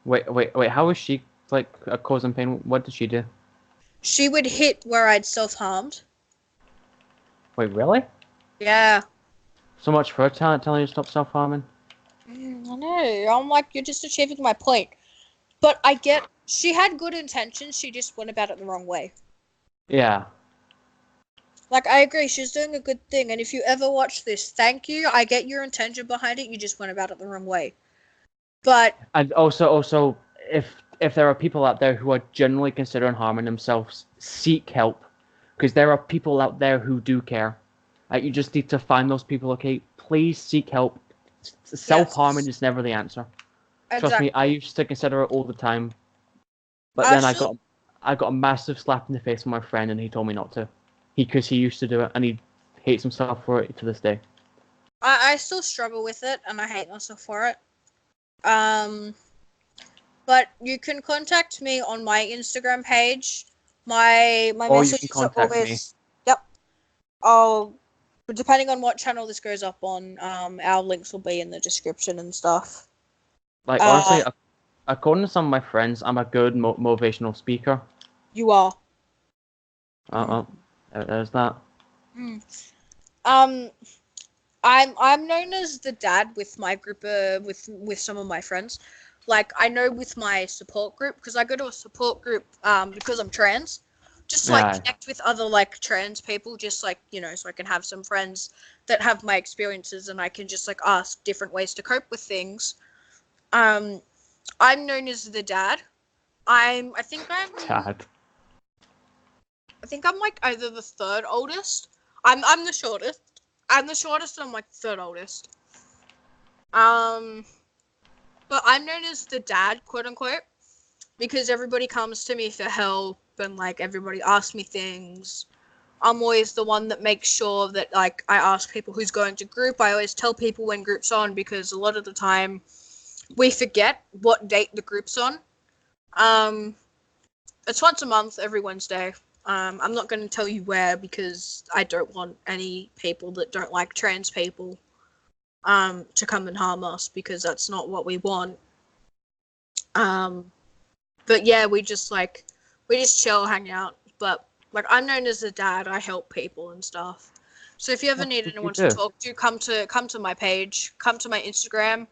[SPEAKER 2] Wait. How was she like causing pain? What did she do?
[SPEAKER 1] She would hit where I'd self harmed.
[SPEAKER 2] Wait, really?
[SPEAKER 1] Yeah.
[SPEAKER 2] So much for her telling you to stop self harming?
[SPEAKER 1] I know. I'm like, you're just achieving my point. But I get she had good intentions, she just went about it the wrong way.
[SPEAKER 2] Yeah.
[SPEAKER 1] Like, I agree, she's doing a good thing, and if you ever watch this, thank you. I get your intention behind it, you just went about it the wrong way. But
[SPEAKER 2] And also, if there are people out there who are generally considering harming themselves, seek help, because there are people out there who do care. You just need to find those people. Okay, please seek help. Self harming
[SPEAKER 1] yes,
[SPEAKER 2] is never the answer. Trust me,
[SPEAKER 1] exactly.
[SPEAKER 2] I used to consider it all the time, but
[SPEAKER 1] I
[SPEAKER 2] then
[SPEAKER 1] still,
[SPEAKER 2] I got a massive slap in the face from my friend, and he told me not to. Because he used to do it, and he hates himself for it to this day.
[SPEAKER 1] I still struggle with it, and I hate myself for it. Um, but you can contact me on my Instagram page. My
[SPEAKER 2] Or you can
[SPEAKER 1] messages are
[SPEAKER 2] contact me.
[SPEAKER 1] always, yep. I'll But depending on what channel this goes up on, our links will be in the description and stuff.
[SPEAKER 2] Like
[SPEAKER 1] Uh,
[SPEAKER 2] honestly, according to some of my friends, I'm a good motivational speaker.
[SPEAKER 1] you are.
[SPEAKER 2] Uh, there's that.
[SPEAKER 1] Mm. Um, I'm known as the dad with my group, with some of my friends. Like I know with my support group because I go to a support group because I'm trans, just to like
[SPEAKER 2] Yeah.
[SPEAKER 1] connect with other like trans people, just like so I can have some friends that have my experiences and I can just like ask different ways to cope with things. Um, I'm known as the dad. I think
[SPEAKER 2] Dad.
[SPEAKER 1] I'm like either the third oldest. I'm the shortest. I'm the shortest and I'm like third oldest. Um but I'm known as the dad, quote unquote, because everybody comes to me for help and like everybody asks me things. I'm always the one that makes sure that like I ask people who's going to group. I always tell people when group's on because a lot of the time we forget what date the group's on. Um It's once a month, every Wednesday. I'm not going to tell you where because I don't want any people that don't like trans people to come and harm us because that's not what we want. Um, but yeah, we just chill, hang out, but like I'm known as a dad. I help people and stuff. So if you ever need anyone to talk to, come to my page, come to my Instagram.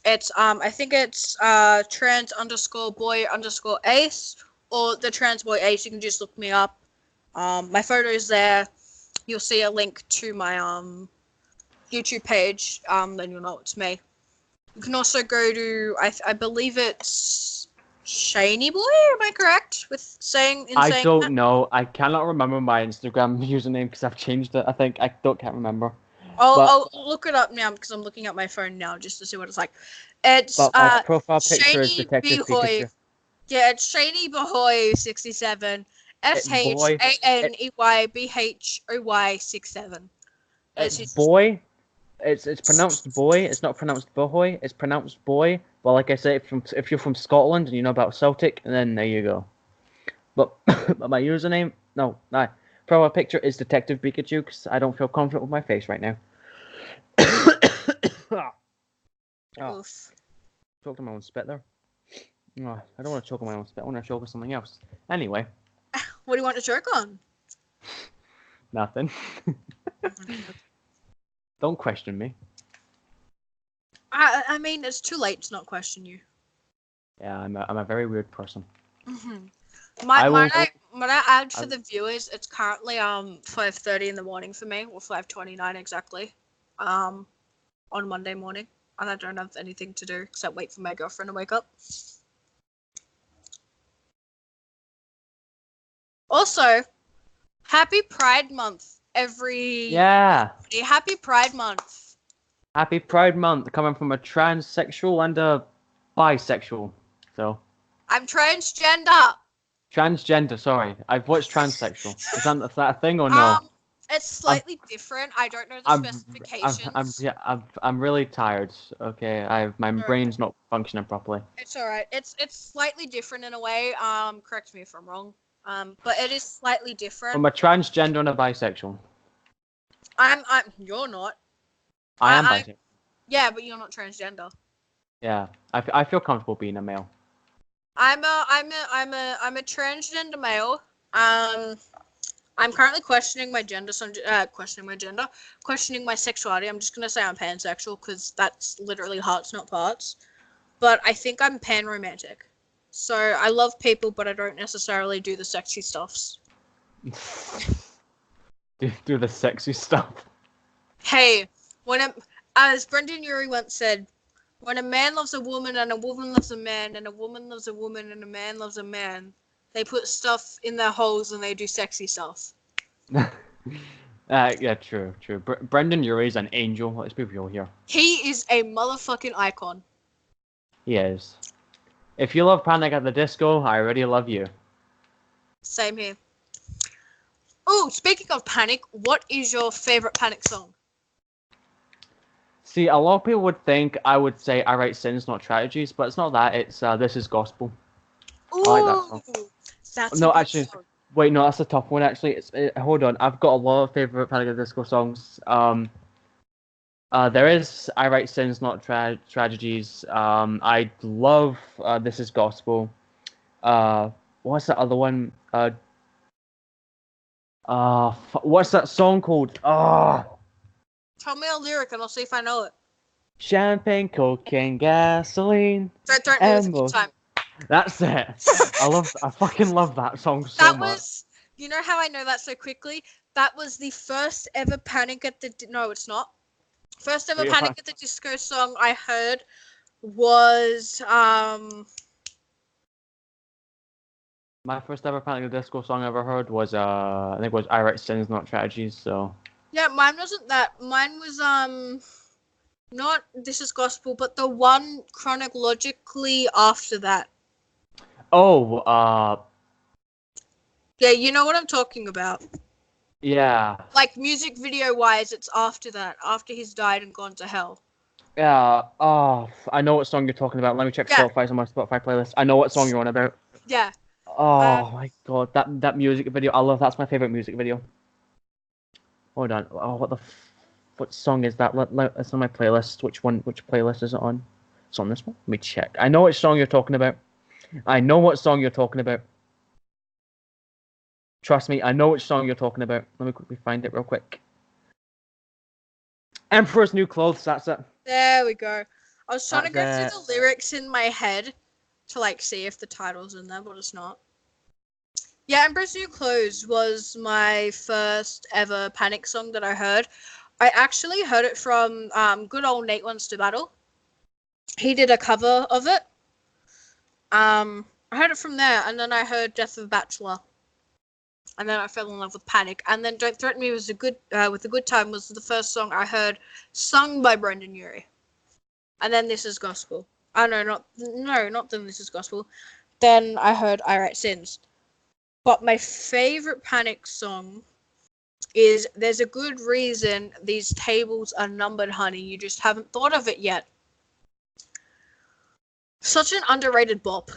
[SPEAKER 1] It's I think it's trans_boy_ace or the trans boy ace. You can just look me up. My photo is there. You'll see a link to my YouTube page. Then you'll know it's me. You can also go to I believe it's Shiny Boy. Am I correct with saying?
[SPEAKER 2] I don't know. I cannot remember my Instagram username because I've changed it. I think I can't remember.
[SPEAKER 1] I'll look it up now because I'm looking at my phone now just to see what it's like. It's
[SPEAKER 2] my profile picture
[SPEAKER 1] Shany
[SPEAKER 2] is Detective Pikachu.
[SPEAKER 1] Yeah, it's Shany Bahoy 67. SHANEYBHOY67.
[SPEAKER 2] It's boy. It's pronounced boy. It's not pronounced bohoy. It's pronounced boy. Well, like I said, if you're from Scotland and you know about Celtic, then there you go. But my username, no, profile picture is Detective Pikachu because I don't feel confident with my face right now.
[SPEAKER 1] Oof.
[SPEAKER 2] Choked on my own spit there. Oh, I don't want to choke on my own spit. I want to choke on something else. Anyway.
[SPEAKER 1] What do you want to choke on?
[SPEAKER 2] Nothing. Don't question me.
[SPEAKER 1] I mean, it's too late to not question you.
[SPEAKER 2] Yeah, I'm a very weird person.
[SPEAKER 1] Mm-hmm. Might I add for the viewers, it's currently 5:30 in the morning for me, or 5:29 exactly, on Monday morning, and I don't have anything to do except wait for my girlfriend to wake up. Also, happy Pride Month,
[SPEAKER 2] Yeah.
[SPEAKER 1] Happy Pride Month.
[SPEAKER 2] Happy Pride Month, coming from a transsexual and a bisexual. So.
[SPEAKER 1] I'm transgender.
[SPEAKER 2] Transgender, sorry. I've watched transsexual. Is that a thing or no?
[SPEAKER 1] It's slightly different. I don't know the specifications.
[SPEAKER 2] I'm really tired. Okay, my brain's not functioning properly.
[SPEAKER 1] It's alright. It's slightly different in a way. Correct me if I'm wrong. But it is slightly different.
[SPEAKER 2] I'm a transgender and a bisexual.
[SPEAKER 1] You're not.
[SPEAKER 2] I am bisexual.
[SPEAKER 1] Yeah, but you're not transgender.
[SPEAKER 2] Yeah, I feel comfortable being a male.
[SPEAKER 1] I'm a transgender male. I'm currently questioning my gender. So I'm questioning my sexuality. I'm just gonna say I'm pansexual because that's literally hearts, not parts. But I think I'm pan-romantic. So I love people, but I don't necessarily do the sexy stuffs.
[SPEAKER 2] do the sexy stuff.
[SPEAKER 1] Hey, as Brendan Urie once said, when a man loves a woman and a woman loves a man and a woman loves a woman and a man loves a man, they put stuff in their holes and they do sexy stuff.
[SPEAKER 2] Yeah, true. Brendan Urie is an angel. Let's be real here.
[SPEAKER 1] He is a motherfucking icon.
[SPEAKER 2] He is. If you love Panic at the Disco, I already love you.
[SPEAKER 1] Same here. Oh, speaking of Panic, what is your favorite Panic song?
[SPEAKER 2] See, a lot of people would think I would say I write sins, not tragedies, but it's not that. It's This Is Gospel.
[SPEAKER 1] Ooh,
[SPEAKER 2] I like that song.
[SPEAKER 1] That's
[SPEAKER 2] no, actually, song. Wait, no, that's a tough one. Actually, hold on. I've got a lot of favorite Panic at the Disco songs. There is I Write Sins, Not Tragedies. I love This Is Gospel. What's that other one? What's that song called?
[SPEAKER 1] Tell me a lyric and I'll see if I know it.
[SPEAKER 2] Champagne, cocaine, gasoline.
[SPEAKER 1] Don't know the time.
[SPEAKER 2] That's it. I fucking love that song so much.
[SPEAKER 1] You know how I know that so quickly? That was the first ever Panic at the... No, it's not. First ever Panic at the Disco song I heard was...
[SPEAKER 2] My first ever Panic at the Disco song I ever heard was, I think it was I Write Sins, Not Tragedies, so...
[SPEAKER 1] Yeah, mine wasn't that. Mine was, not This Is Gospel, but the one chronologically after that.
[SPEAKER 2] Oh,
[SPEAKER 1] Yeah, you know what I'm talking about.
[SPEAKER 2] Yeah.
[SPEAKER 1] Like, music video-wise, it's after that. After he's died and gone to hell.
[SPEAKER 2] Yeah, I know what song you're talking about. Let me check Spotify on my Spotify playlist. I know what song you're on about.
[SPEAKER 1] Yeah.
[SPEAKER 2] Oh my god, that music video, I love. That's my favorite music video. Hold on. Oh, what song is that? It's on my playlist. Which playlist is it on? It's on this one. Let me check. I know which song you're talking about. I know what song you're talking about. Trust me, I know which song you're talking about. Let me quickly find it real quick. Emperor's New Clothes, that's it.
[SPEAKER 1] There we go. I was trying to go through the lyrics in my head to like see if the title's in there, but it's not. Yeah, Emperor's New Clothes was my first ever Panic song that I heard. I actually heard it from good old Nate Wants to Battle. He did a cover of it. I heard it from there, and then I heard Death of a Bachelor. And then I fell in love with Panic. And then Don't Threaten Me was with a Good Time was the first song I heard sung by Brendan Urie. And then This Is Gospel. Oh no, not then This Is Gospel. Then I heard I Write Sins. But my favorite Panic song is There's a Good Reason These Tables Are Numbered, Honey. You just haven't thought of it yet. Such an underrated bop.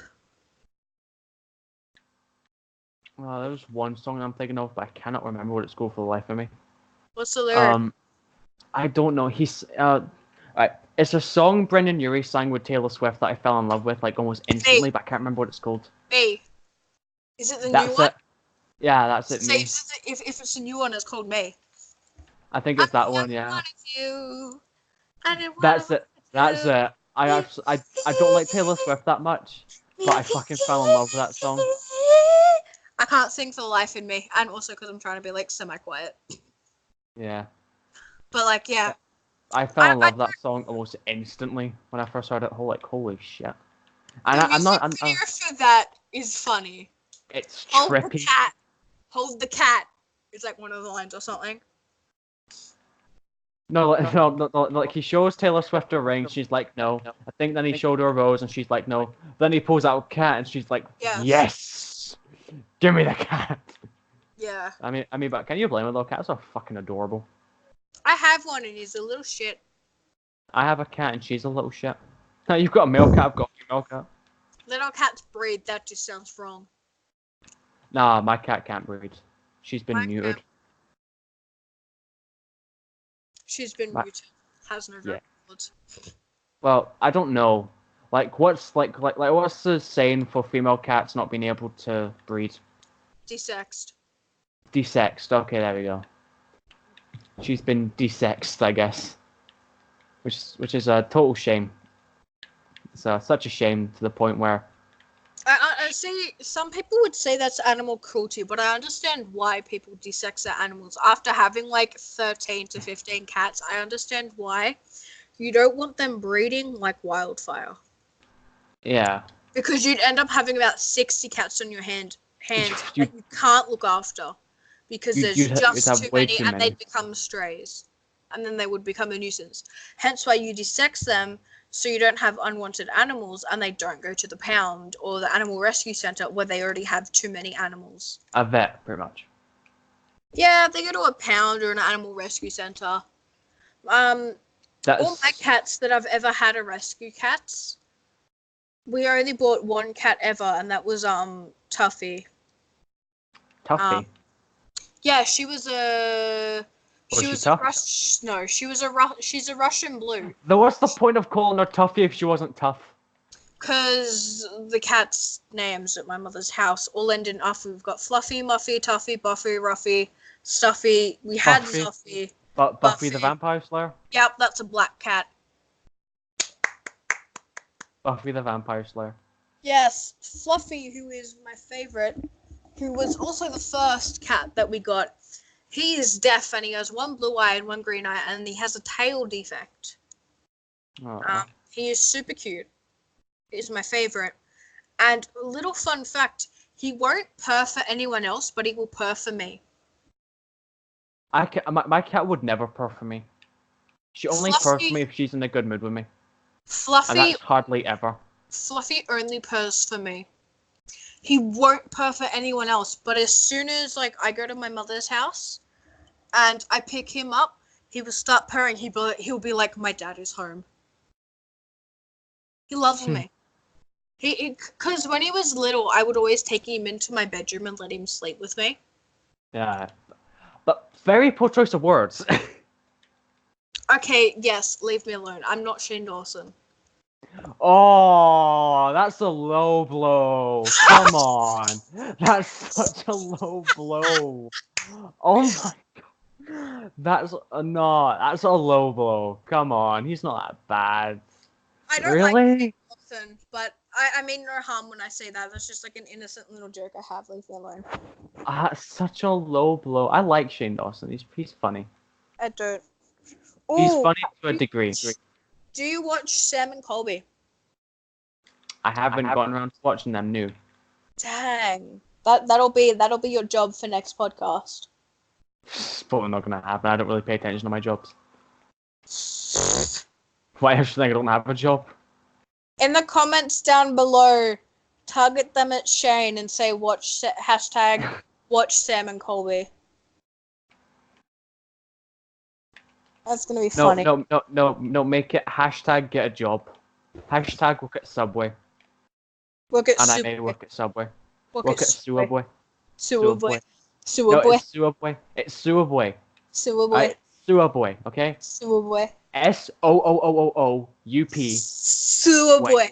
[SPEAKER 2] Well, there was one song I'm thinking of, but I cannot remember what it's called for the life of me.
[SPEAKER 1] What's the lyric?
[SPEAKER 2] I don't know. Right. It's a song Brendan Urie sang with Taylor Swift that I fell in love with like almost instantly, but I can't remember what it's called.
[SPEAKER 1] Me. Is it the new one?
[SPEAKER 2] Yeah, that's it.
[SPEAKER 1] So
[SPEAKER 2] Me.
[SPEAKER 1] if it's a new one, it's called Me.
[SPEAKER 2] I think it's that one. Yeah.
[SPEAKER 1] That's
[SPEAKER 2] it. That's it. I don't like Taylor Swift that much, but I fucking fell in love with that song.
[SPEAKER 1] I can't sing for the life in me, and also because I'm trying to be like semi-quiet.
[SPEAKER 2] Yeah.
[SPEAKER 1] But like, yeah.
[SPEAKER 2] I fell in love with that song almost instantly when I first heard it. Holy shit! And
[SPEAKER 1] the music video for that is funny.
[SPEAKER 2] It's trippy.
[SPEAKER 1] Hold the cat. Hold the cat. It's like one of the lines or something.
[SPEAKER 2] No, like he shows Taylor Swift a ring, she's like, no. I think then he showed her a rose, and she's like, no. Then he pulls out a cat, and she's like, yes, give me the cat.
[SPEAKER 1] Yeah.
[SPEAKER 2] I mean, but can you blame her though? Cats are fucking adorable.
[SPEAKER 1] I have one, and he's a little shit.
[SPEAKER 2] I have a cat, and she's a little shit. You've got a male cat, I've got a female cat.
[SPEAKER 1] Little cats breed. That just sounds wrong.
[SPEAKER 2] Nah, my cat can't breed. She's been neutered.
[SPEAKER 1] She's been muted. Has no records.
[SPEAKER 2] Well, I don't know. Like, what's what's the saying for female cats not being able to breed?
[SPEAKER 1] Desexed.
[SPEAKER 2] Desexed. Okay, there we go. She's been desexed, I guess. Which is a total shame. It's such a shame to the point where.
[SPEAKER 1] I see. Some people would say that's animal cruelty, but I understand why people desex their animals. After having like 13 to 15 cats, I understand why. You don't want them breeding like wildfire.
[SPEAKER 2] Yeah.
[SPEAKER 1] Because you'd end up having about 60 cats on your hands that you can't look after. Because there's just too many, and they'd become strays. And then they would become a nuisance. Hence why you desex them, so you don't have unwanted animals, and they don't go to the pound or the animal rescue center where they already have too many animals.
[SPEAKER 2] A vet, pretty much.
[SPEAKER 1] Yeah, they go to a pound or an animal rescue center. All my cats that I've ever had are rescue cats. We only bought one cat ever, and that was Tuffy.
[SPEAKER 2] Tuffy?
[SPEAKER 1] Yeah, she was a... She's a Russian blue.
[SPEAKER 2] Then what's the point of calling her Tuffy if she wasn't tough?
[SPEAKER 1] Because the cat's names at my mother's house all end in Uffy. We've got Fluffy, Muffy, Tuffy, Buffy, Ruffy, Stuffy. We had Zuffy.
[SPEAKER 2] Buffy the Vampire Slayer?
[SPEAKER 1] Yep, that's a black cat.
[SPEAKER 2] Buffy the Vampire Slayer.
[SPEAKER 1] Yes, Fluffy, who is my favorite, who was also the first cat that we got. He is deaf, and he has one blue eye and one green eye, and he has a tail defect. He is super cute. He's my favorite. And a little fun fact, he won't purr for anyone else, but he will purr for me.
[SPEAKER 2] My cat would never purr for me. She only purrs for me if she's in a good mood with me.
[SPEAKER 1] Fluffy...
[SPEAKER 2] And that's hardly ever.
[SPEAKER 1] Fluffy only purrs for me. He won't purr for anyone else, but as soon as I go to my mother's house and I pick him up, he will start purring. He'll be like, my dad is home. He loves me. Because when he was little, I would always take him into my bedroom and let him sleep with me.
[SPEAKER 2] Yeah. But very poor choice of words.
[SPEAKER 1] Okay, yes, leave me alone. I'm not Shane Dawson.
[SPEAKER 2] Oh, that's a low blow. Come on. That's such a low blow. Oh my god. That's a low blow. Come on. He's not that bad.
[SPEAKER 1] I don't like
[SPEAKER 2] Really?
[SPEAKER 1] Dawson, but I mean no harm when I say that. That's just like an innocent little joke I have. Leave me alone.
[SPEAKER 2] Such a low blow. I like Shane Dawson. He's funny.
[SPEAKER 1] I don't.
[SPEAKER 2] He's
[SPEAKER 1] Ooh,
[SPEAKER 2] funny to a degree.
[SPEAKER 1] do you watch Sam and Colby?
[SPEAKER 2] I haven't gotten around to watching them new.
[SPEAKER 1] Dang. That'll be your job for next podcast.
[SPEAKER 2] It's probably not gonna happen. I don't really pay attention to my jobs. Why else do you think I don't have a job?
[SPEAKER 1] In the comments down below, target them at Shane and say hashtag watch Sam and Colby. That's gonna be funny.
[SPEAKER 2] No, make it hashtag get a job. Hashtag work at Subway.
[SPEAKER 1] Work at
[SPEAKER 2] and I may work at Subway.
[SPEAKER 1] Work
[SPEAKER 2] at Sewer Boy.
[SPEAKER 1] Sewer Boy.
[SPEAKER 2] No, it's Sewer Boy. It's Sewer Boy.
[SPEAKER 1] Sewer Boy.
[SPEAKER 2] Sewer Boy, okay?
[SPEAKER 1] Sewer Boy.
[SPEAKER 2] SOOOOOUP.
[SPEAKER 1] Sewer Boy.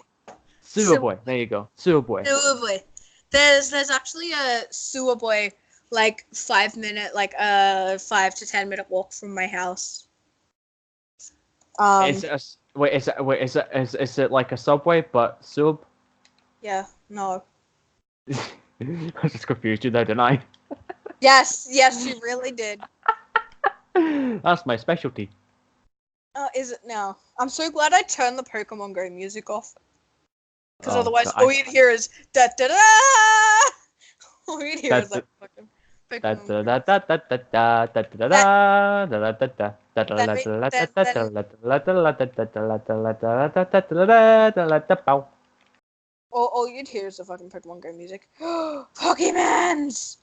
[SPEAKER 2] Sewer Boy. There you go. Sewer Boy.
[SPEAKER 1] Sewer Boy. There's actually a Sewer Boy like 5 minute, like 5 to 10 minute walk from my house.
[SPEAKER 2] Is it like a Subway but sub?
[SPEAKER 1] Yeah, no.
[SPEAKER 2] I just confused you there, didn't I?
[SPEAKER 1] Yes, you really did.
[SPEAKER 2] That's my specialty.
[SPEAKER 1] Oh, is it now? I'm so glad I turned the Pokemon Go music off. Because otherwise, all you'd hear is da da da. All you'd hear is like fucking Pokemon. All you'd hear is the fucking Pokemon Go music. Pokemons!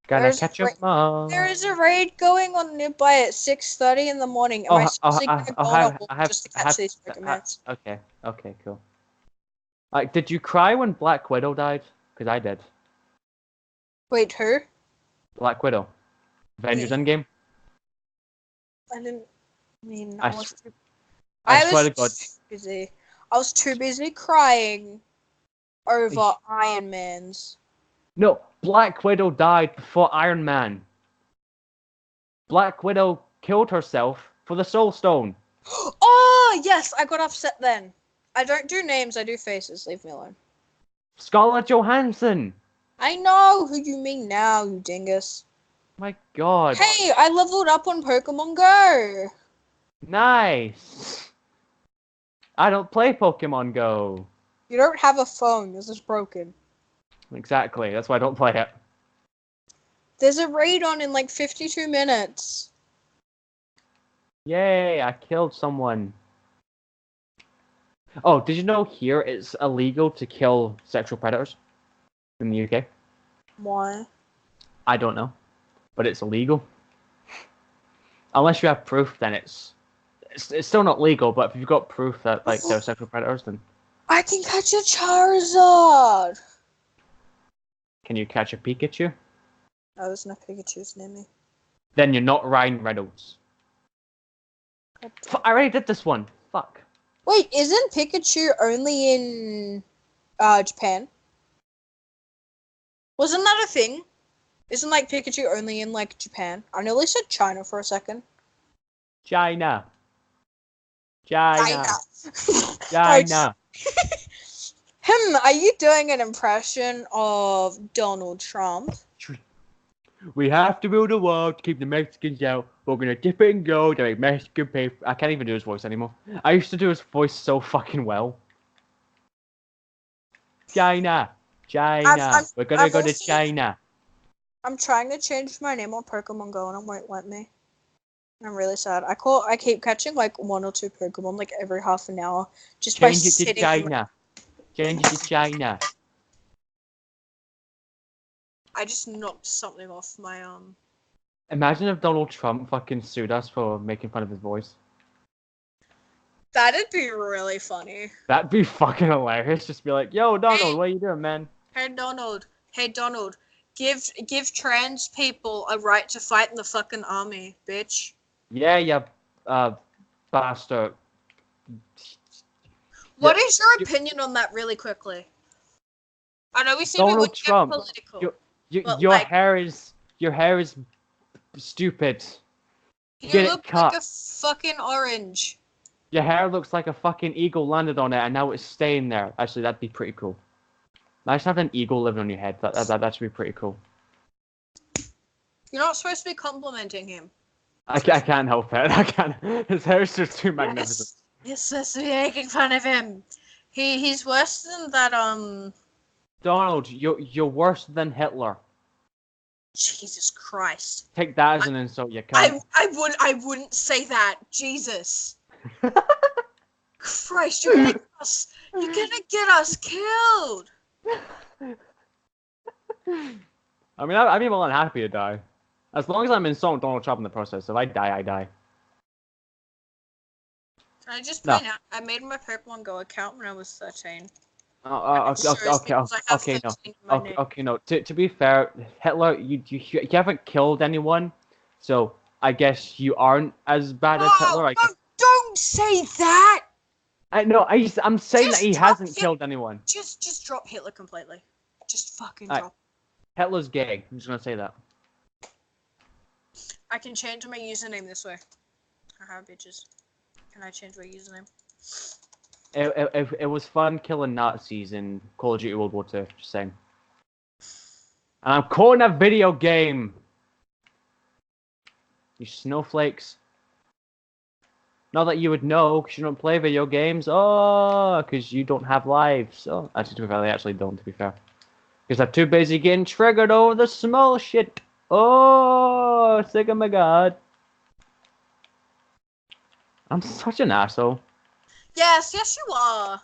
[SPEAKER 2] Gotta catch 'em all.
[SPEAKER 1] There is a raid going on nearby at 6:30 in the morning. Am I seriously gonna go on a walk just to catch these Pokemons?
[SPEAKER 2] Okay, cool. Like, did you cry when Black Widow died? Because I did.
[SPEAKER 1] Wait, who?
[SPEAKER 2] Black Widow. Avengers Endgame.
[SPEAKER 1] I didn't mean.
[SPEAKER 2] I
[SPEAKER 1] was too busy. I was too busy crying over Iron Man's.
[SPEAKER 2] No, Black Widow died before Iron Man. Black Widow killed herself for the Soul Stone.
[SPEAKER 1] Oh, yes, I got upset then. I don't do names, I do faces. Leave me alone.
[SPEAKER 2] Scarlett Johansson.
[SPEAKER 1] I know who you mean now, you dingus.
[SPEAKER 2] My god.
[SPEAKER 1] Hey, I leveled up on Pokemon Go.
[SPEAKER 2] Nice. I don't play Pokemon Go.
[SPEAKER 1] You don't have a phone. This is broken.
[SPEAKER 2] Exactly. That's why I don't play it.
[SPEAKER 1] There's a raid on in like 52 minutes.
[SPEAKER 2] Yay, I killed someone. Oh, did you know here it's illegal to kill sexual predators in the UK?
[SPEAKER 1] Why?
[SPEAKER 2] I don't know. But it's illegal. Unless you have proof, then it's still not legal, but if you've got proof that like they're sexual predators, then...
[SPEAKER 1] I can catch a Charizard!
[SPEAKER 2] Can you catch a Pikachu?
[SPEAKER 1] Oh, there's no Pikachus near me.
[SPEAKER 2] Then you're not Ryan Reynolds. I already did this one. Fuck.
[SPEAKER 1] Wait, isn't Pikachu only in Japan? Wasn't that a thing? Isn't like Pikachu only in like Japan? I nearly said China for a second.
[SPEAKER 2] China.
[SPEAKER 1] China. Are you doing an impression of Donald Trump?
[SPEAKER 2] We have to build a wall to keep the Mexicans out. We're gonna dip it in gold to make Mexican paper. I can't even do his voice anymore. I used to do his voice so fucking well. China. We're gonna go to China.
[SPEAKER 1] I'm trying to change my name on Pokemon Go and it won't let me. I'm really sad. I keep catching like 1 or 2 Pokemon like every half an hour just by sitting.
[SPEAKER 2] Change it to China. Change it to China.
[SPEAKER 1] I just knocked something off my
[SPEAKER 2] Imagine if Donald Trump fucking sued us for making fun of his voice.
[SPEAKER 1] That'd be really funny.
[SPEAKER 2] That'd be fucking hilarious. Just be like, yo, Donald, what are you doing, man?
[SPEAKER 1] Hey, Donald. Give trans people a right to fight in the fucking army, bitch.
[SPEAKER 2] Yeah, you bastard.
[SPEAKER 1] What is your opinion on that, really quickly? I know we said we wouldn't get political.
[SPEAKER 2] Your hair is stupid.
[SPEAKER 1] You look like a fucking orange.
[SPEAKER 2] Your hair looks like a fucking eagle landed on it, and now it's staying there. Actually, that'd be pretty cool. Imagine having an eagle living on your head. That should be pretty cool.
[SPEAKER 1] You're not supposed to be complimenting him.
[SPEAKER 2] I can't help it. I can't. His hair is just too magnificent.
[SPEAKER 1] You're supposed to be making fun of him. He's worse than that.
[SPEAKER 2] Donald, you're worse than Hitler.
[SPEAKER 1] Jesus Christ.
[SPEAKER 2] Take that as an insult, you can't.
[SPEAKER 1] I wouldn't say that. Jesus. Christ, you're gonna get us killed.
[SPEAKER 2] I mean, I'd be more than happy to die. As long as I'm insulting Donald Trump in the process. If I die, I die.
[SPEAKER 1] Can I just point out, I made my Pokemon Go account when I was 13.
[SPEAKER 2] Okay, no. To be fair, Hitler, you haven't killed anyone, so I guess you aren't as bad as Hitler.
[SPEAKER 1] Don't say that.
[SPEAKER 2] I'm saying that he hasn't killed anyone.
[SPEAKER 1] Just drop Hitler completely. Just fucking drop.
[SPEAKER 2] Hitler's gay. I'm just gonna say that.
[SPEAKER 1] I can change my username this way. Haha, bitches. Can I change my username?
[SPEAKER 2] It was fun killing Nazis in Call of Duty World War II, just saying. And I'm calling a video game! You snowflakes. Not that you would know, because you don't play video games. Oh, because you don't have lives. Oh, actually, to be fair, they actually don't, to be fair. Because I'm too busy getting triggered over the small shit. Oh, sick of my god. I'm such an asshole. Yes,
[SPEAKER 1] you are.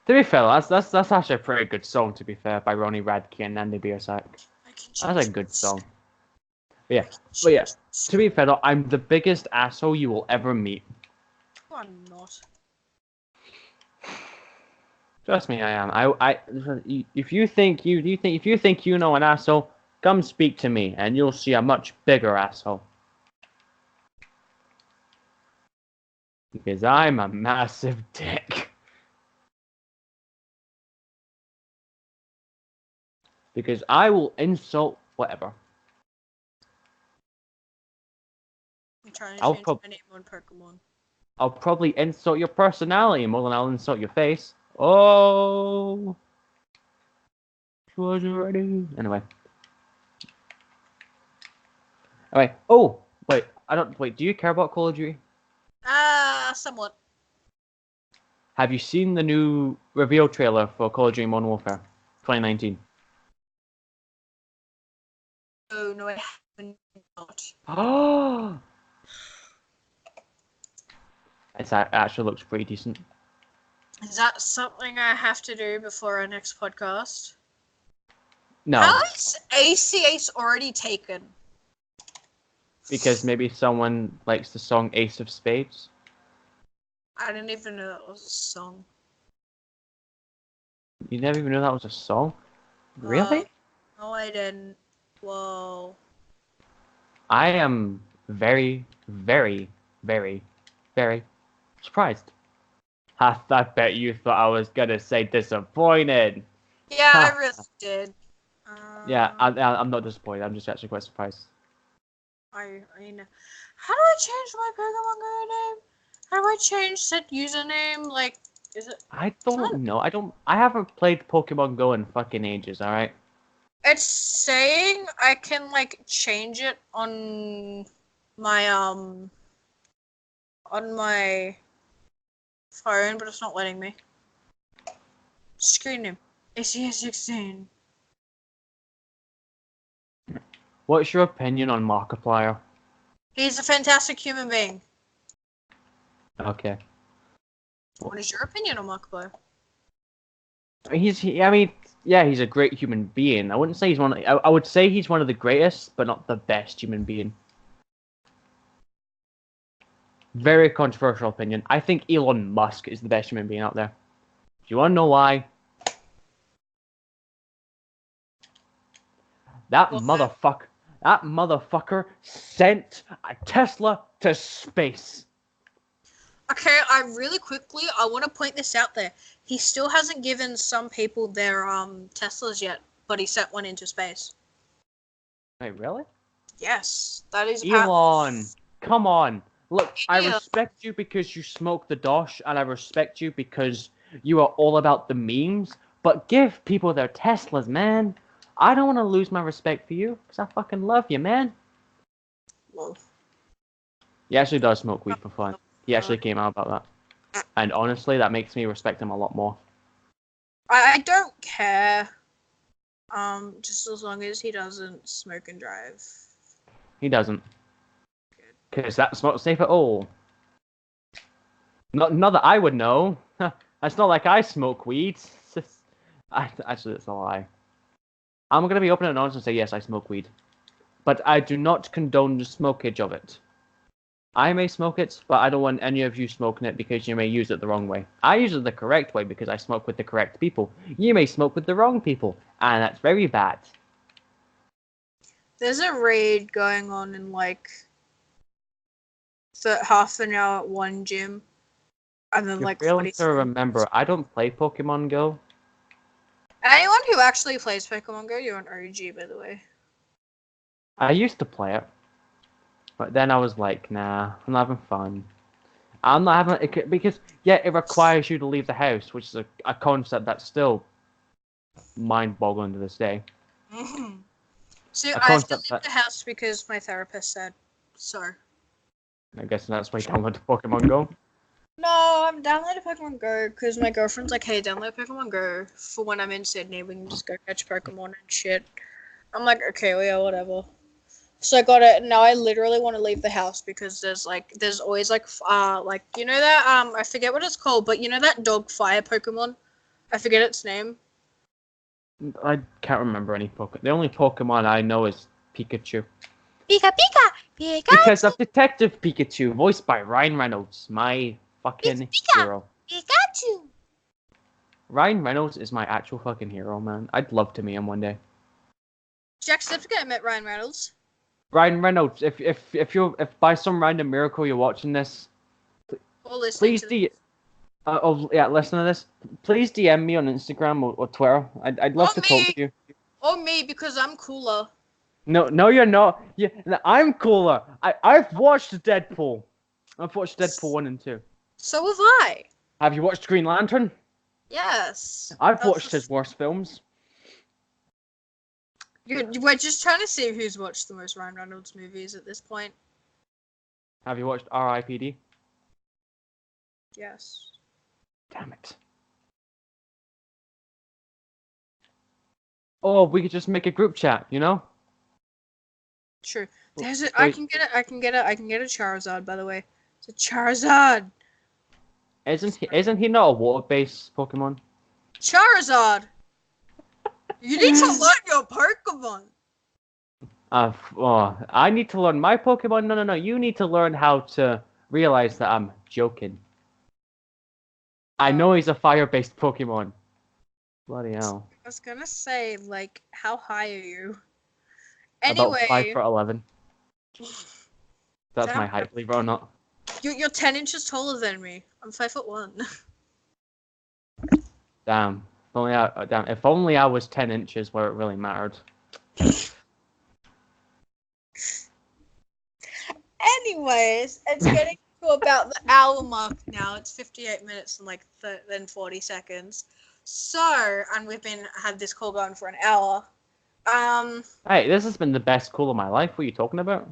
[SPEAKER 2] To be fair, that's actually a pretty good song, to be fair, by Ronnie Radke and Andy Biersack. That's a good song. But yeah, to be fair though, I'm the biggest asshole you will ever meet.
[SPEAKER 1] Oh, I'm not.
[SPEAKER 2] Trust me, I am. If you think you know an asshole, come speak to me, and you'll see a much bigger asshole. Because I'm a massive dick. Because I will insult whatever.
[SPEAKER 1] I'm trying to change my name on Pokemon.
[SPEAKER 2] I'll probably insult your personality more than I'll insult your face. Oh. Was ready. Anyway. Oh, wait. Do you care about Call of Duty?
[SPEAKER 1] Somewhat.
[SPEAKER 2] Have you seen the new reveal trailer for Call of Duty Modern Warfare 2019?
[SPEAKER 1] Oh, no, I haven't.
[SPEAKER 2] Oh! It actually looks pretty decent.
[SPEAKER 1] Is that something I have to do before our next podcast?
[SPEAKER 2] No.
[SPEAKER 1] How is ACA's already taken?
[SPEAKER 2] Because maybe someone likes the song Ace of Spades.
[SPEAKER 1] I didn't even know that was a song.
[SPEAKER 2] You never even knew that was a song? Really?
[SPEAKER 1] No, I didn't. Whoa.
[SPEAKER 2] I am very, very, very, very surprised. I bet you thought I was gonna say disappointed.
[SPEAKER 1] Yeah, I really did.
[SPEAKER 2] Yeah, I'm not disappointed. I'm just actually quite surprised.
[SPEAKER 1] I know. How do I change my Pokemon Go name? How do I change said username? Like, is it?
[SPEAKER 2] I don't know. I haven't played Pokemon Go in fucking ages. All right.
[SPEAKER 1] It's saying I can like change it on my phone, but it's not letting me. Screen name ACS16.
[SPEAKER 2] What's your opinion on Markiplier?
[SPEAKER 1] He's a fantastic human being.
[SPEAKER 2] Okay.
[SPEAKER 1] What is your opinion on Markiplier?
[SPEAKER 2] He's a great human being. I wouldn't say he's I would say he's one of the greatest, but not the best human being. Very controversial opinion. I think Elon Musk is the best human being out there. Do you want to know why? That motherfucker sent a Tesla to space.
[SPEAKER 1] Okay, I want to point this out there. He still hasn't given some people their Teslas yet, but he sent one into space.
[SPEAKER 2] Wait, really?
[SPEAKER 1] Yes, that is
[SPEAKER 2] Elon, come on. Look, I respect you because you smoke the dosh, and I respect you because you are all about the memes, but give people their Teslas, man. I don't want to lose my respect for you, because I fucking love you, man.
[SPEAKER 1] Well,
[SPEAKER 2] He actually does smoke weed for fun. He actually came out about that. And honestly, that makes me respect him a lot more.
[SPEAKER 1] I don't care. Just as long as he doesn't smoke and drive.
[SPEAKER 2] He doesn't. Because that's not safe at all. Not that I would know. It's not like I smoke weed. Actually, that's a lie. I'm going to be open and honest and say, yes, I smoke weed. But I do not condone the smokage of it. I may smoke it, but I don't want any of you smoking it because you may use it the wrong way. I use it the correct way because I smoke with the correct people. You may smoke with the wrong people, and that's very bad.
[SPEAKER 1] There's a raid going on in like half an hour at one gym, and then like
[SPEAKER 2] failing to remember, I don't play Pokemon Go.
[SPEAKER 1] Anyone who actually plays Pokemon Go, you're an OG, by the way.
[SPEAKER 2] I used to play it, but then I was like, nah, I'm not having fun. I'm not having it because it requires you to leave the house, which is a concept that's still mind-boggling to this day.
[SPEAKER 1] Mm-hmm. So I have to leave the house because my therapist said so.
[SPEAKER 2] I guess that's why you download Pokemon Go.
[SPEAKER 1] No, I'm downloading Pokemon Go because my girlfriend's like, hey, download Pokemon Go for when I'm in Sydney. We can just go catch Pokemon and shit. I'm like, okay, well, yeah, whatever. So I got it. Now I literally want to leave the house because there's always you know that I forget what it's called, but you know that dog fire Pokemon? I forget its name.
[SPEAKER 2] I can't remember any Pokemon. The only Pokemon I know is Pikachu.
[SPEAKER 1] Pika Pika! Pikachu!
[SPEAKER 2] Because of Detective Pikachu, voiced by Ryan Reynolds, my fucking hero.
[SPEAKER 1] Pikachu!
[SPEAKER 2] Ryan Reynolds is my actual fucking hero, man. I'd love to meet him one day.
[SPEAKER 1] Jacksepticeye met Ryan Reynolds.
[SPEAKER 2] Ryan Reynolds, if by some random miracle you're watching this, please listen to this. Please DM me on Instagram or Twitter. I'd love to talk to you.
[SPEAKER 1] Or me, because I'm cooler.
[SPEAKER 2] No, you're not. Yeah, I'm cooler. I've watched Deadpool. I've watched Deadpool 1 and 2.
[SPEAKER 1] So have I.
[SPEAKER 2] Have you watched Green Lantern?
[SPEAKER 1] Yes.
[SPEAKER 2] I've watched his worst films.
[SPEAKER 1] We're just trying to see who's watched the most Ryan Reynolds movies at this point.
[SPEAKER 2] Have you watched R.I.P.D.?
[SPEAKER 1] Yes.
[SPEAKER 2] Damn it. Oh, we could just make a group chat, you know?
[SPEAKER 1] True. There's I can get a Charizard, by the way. It's a Charizard.
[SPEAKER 2] Isn't he not a water-based Pokemon?
[SPEAKER 1] Charizard. You need to learn your Pokemon.
[SPEAKER 2] I need to learn my Pokemon. No. You need to learn how to realize that I'm joking. I know he's a fire-based Pokemon. Bloody hell.
[SPEAKER 1] I was gonna say, like, how high are you? Anyway.
[SPEAKER 2] About 5'11". That's my height, believe it or not.
[SPEAKER 1] You're 10 inches taller than me. I'm 5'1".
[SPEAKER 2] Damn. If only I was 10 inches where it really mattered.
[SPEAKER 1] Anyways, it's getting to about the hour mark now. It's 58 minutes and then 40 seconds. So, and we've had this call going for an hour.
[SPEAKER 2] Hey, this has been the best call of my life. What are you talking about?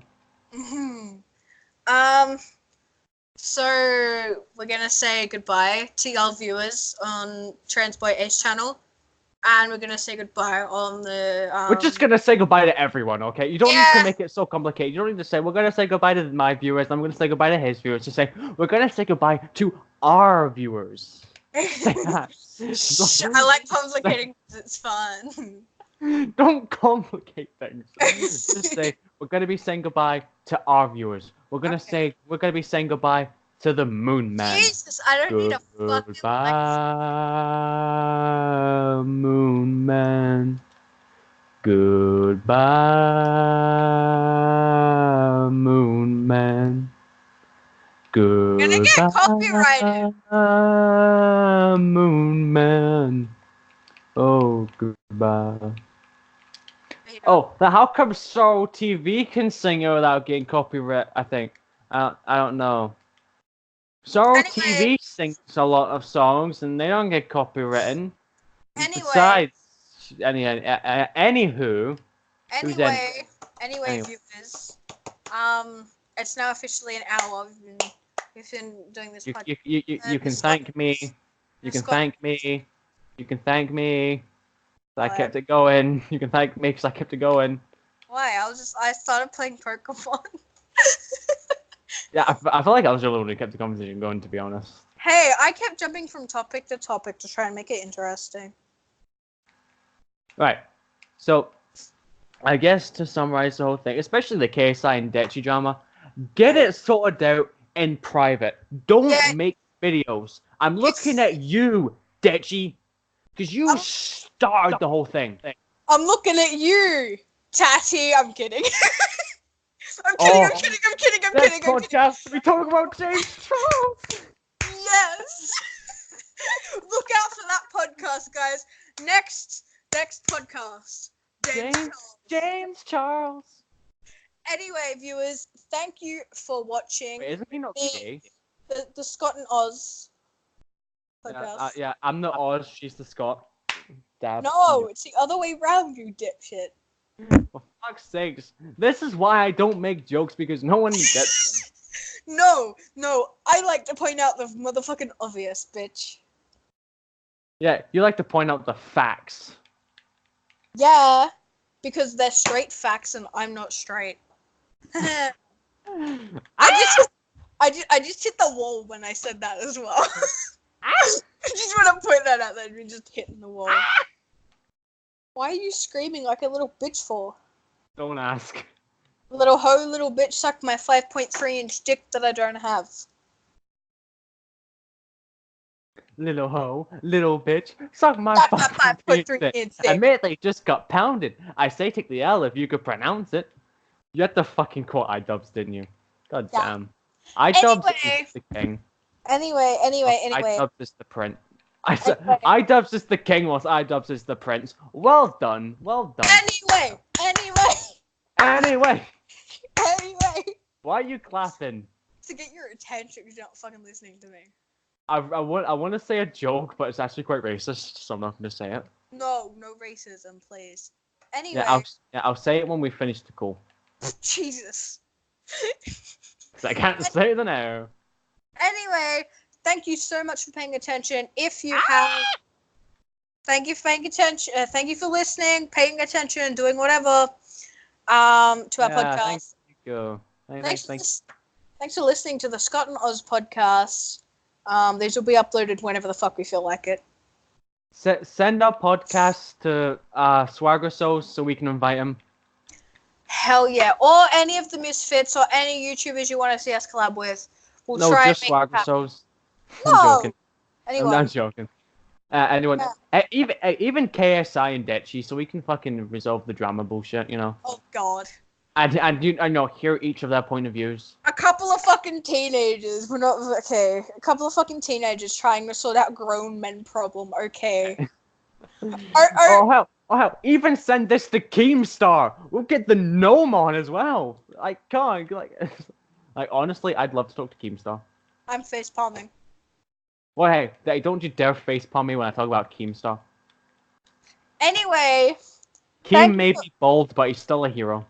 [SPEAKER 1] So we're gonna say goodbye to y'all viewers on Transboy Ace channel, and we're gonna say goodbye on the.
[SPEAKER 2] We're just gonna say goodbye to everyone, okay? You don't need to make it so complicated. You don't need to say we're gonna say goodbye to my viewers. I'm gonna say goodbye to his viewers. Just say we're gonna say goodbye to our viewers. Say that.
[SPEAKER 1] I like complicating because it's fun.
[SPEAKER 2] Don't complicate things. Just say we're gonna be saying goodbye to our viewers. We're gonna be saying goodbye to the Moon Man.
[SPEAKER 1] Jesus, I don't need a fucking
[SPEAKER 2] Goodbye, Moon Man. Goodbye, Moon Man. Goodbye,
[SPEAKER 1] gonna get copyrighted.
[SPEAKER 2] Moon Man. Oh, goodbye. Oh, now how come Sorrow TV can sing it without getting copyright? I think. I don't know. Sorrow TV sings a lot of songs and they don't get copywritten. Besides, anywho,
[SPEAKER 1] viewers. It's now officially an hour. We've been doing this podcast.
[SPEAKER 2] You can thank me. You can thank me. You can thank me. I kept it going. You can thank me because I kept it going.
[SPEAKER 1] Why? I started playing Pokemon.
[SPEAKER 2] Yeah, I feel like I was the only one who kept the conversation going, to be honest.
[SPEAKER 1] Hey, I kept jumping from topic to topic to try and make it interesting.
[SPEAKER 2] Right. So, I guess to summarize the whole thing, especially the KSI and Dechi drama, get it sorted out in private. Don't make videos. I'm looking at you, Dechi, because you started the whole thing.
[SPEAKER 1] I'm looking at you, Tatty. I'm kidding. I'm kidding.
[SPEAKER 2] This podcast, we talk about James Charles.
[SPEAKER 1] Yes. Look out for that podcast, guys. Next podcast.
[SPEAKER 2] James Charles.
[SPEAKER 1] Anyway, viewers, thank you for watching.
[SPEAKER 2] Wait, isn't he not gay?
[SPEAKER 1] The Scot and Oz podcast.
[SPEAKER 2] Yeah, I'm the Oz, she's the Scot. Dab.
[SPEAKER 1] No, it's the other way round, you dipshit.
[SPEAKER 2] For fuck's sakes. This is why I don't make jokes, because no one gets them.
[SPEAKER 1] No, I like to point out the motherfucking obvious, bitch.
[SPEAKER 2] Yeah, you like to point out the facts.
[SPEAKER 1] Yeah, because they're straight facts and I'm not straight. I just hit the wall when I said that as well. I just want to point that out there. You're just hitting the wall. Why are you screaming like a little bitch for?
[SPEAKER 2] Don't ask.
[SPEAKER 1] Little hoe, little bitch, suck my 5.3-inch dick that I don't have.
[SPEAKER 2] Little hoe, little bitch, suck my 5.3-inch dick. Admit they just got pounded. I say take the L if you could pronounce it. You had to fucking quote iDubbbz, didn't you? God damn. iDubbbz is the king.
[SPEAKER 1] Anyway.
[SPEAKER 2] iDubbbz is the prince. iDubbbz is the king whilst iDubbbz is the prince. Well done. Anyway. Why are you clapping?
[SPEAKER 1] To get your attention because you're not fucking listening to me.
[SPEAKER 2] I want to say a joke, but it's actually quite racist, so I'm not going to say it.
[SPEAKER 1] No racism, please. Anyway.
[SPEAKER 2] I'll say it when we finish the call.
[SPEAKER 1] Jesus.
[SPEAKER 2] I can't say it now.
[SPEAKER 1] Anyway, thank you so much for paying attention. If you have... Thank you for paying attention. Thank you for listening, paying attention, doing whatever to our podcast.
[SPEAKER 2] Thank you.
[SPEAKER 1] Thanks for listening to the Scot and Oz podcast. These will be uploaded whenever the fuck we feel like it.
[SPEAKER 2] Send our podcast to Swagger Souls so we can invite him.
[SPEAKER 1] Hell yeah. Or any of the Misfits or any YouTubers you want to see us collab with. We'll try
[SPEAKER 2] just Swagger Souls.
[SPEAKER 1] No.
[SPEAKER 2] I'm joking.
[SPEAKER 1] Anyone.
[SPEAKER 2] I'm joking. Anyone. Yeah. Even KSI and Dechi, so we can fucking resolve the drama bullshit, you know.
[SPEAKER 1] Oh god.
[SPEAKER 2] And I know, hear each of their point of views.
[SPEAKER 1] A couple of fucking teenagers. We're not okay. A couple of fucking teenagers trying to sort out grown men problem. Okay.
[SPEAKER 2] Oh hell! Even send this to Keemstar. We'll get the gnome on as well. Like honestly, I'd love to talk to Keemstar.
[SPEAKER 1] I'm face palming.
[SPEAKER 2] Well, hey, don't you dare face palm me when I talk about Keemstar.
[SPEAKER 1] Anyway.
[SPEAKER 2] Keem may be bald, but he's still a hero.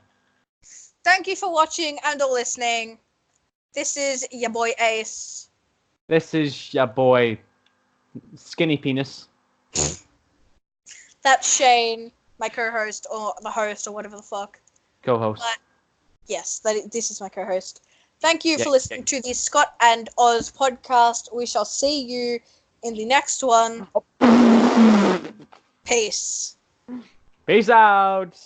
[SPEAKER 1] Thank you for watching and or listening. This is your boy Ace.
[SPEAKER 2] This is your boy Skinny Penis.
[SPEAKER 1] That's Shane, my co-host, or the host, or whatever the fuck.
[SPEAKER 2] Co-host.
[SPEAKER 1] Yes, this is my co-host. Thank you for listening to the Scot and Oz podcast. We shall see you in the next one. Peace.
[SPEAKER 2] Peace out.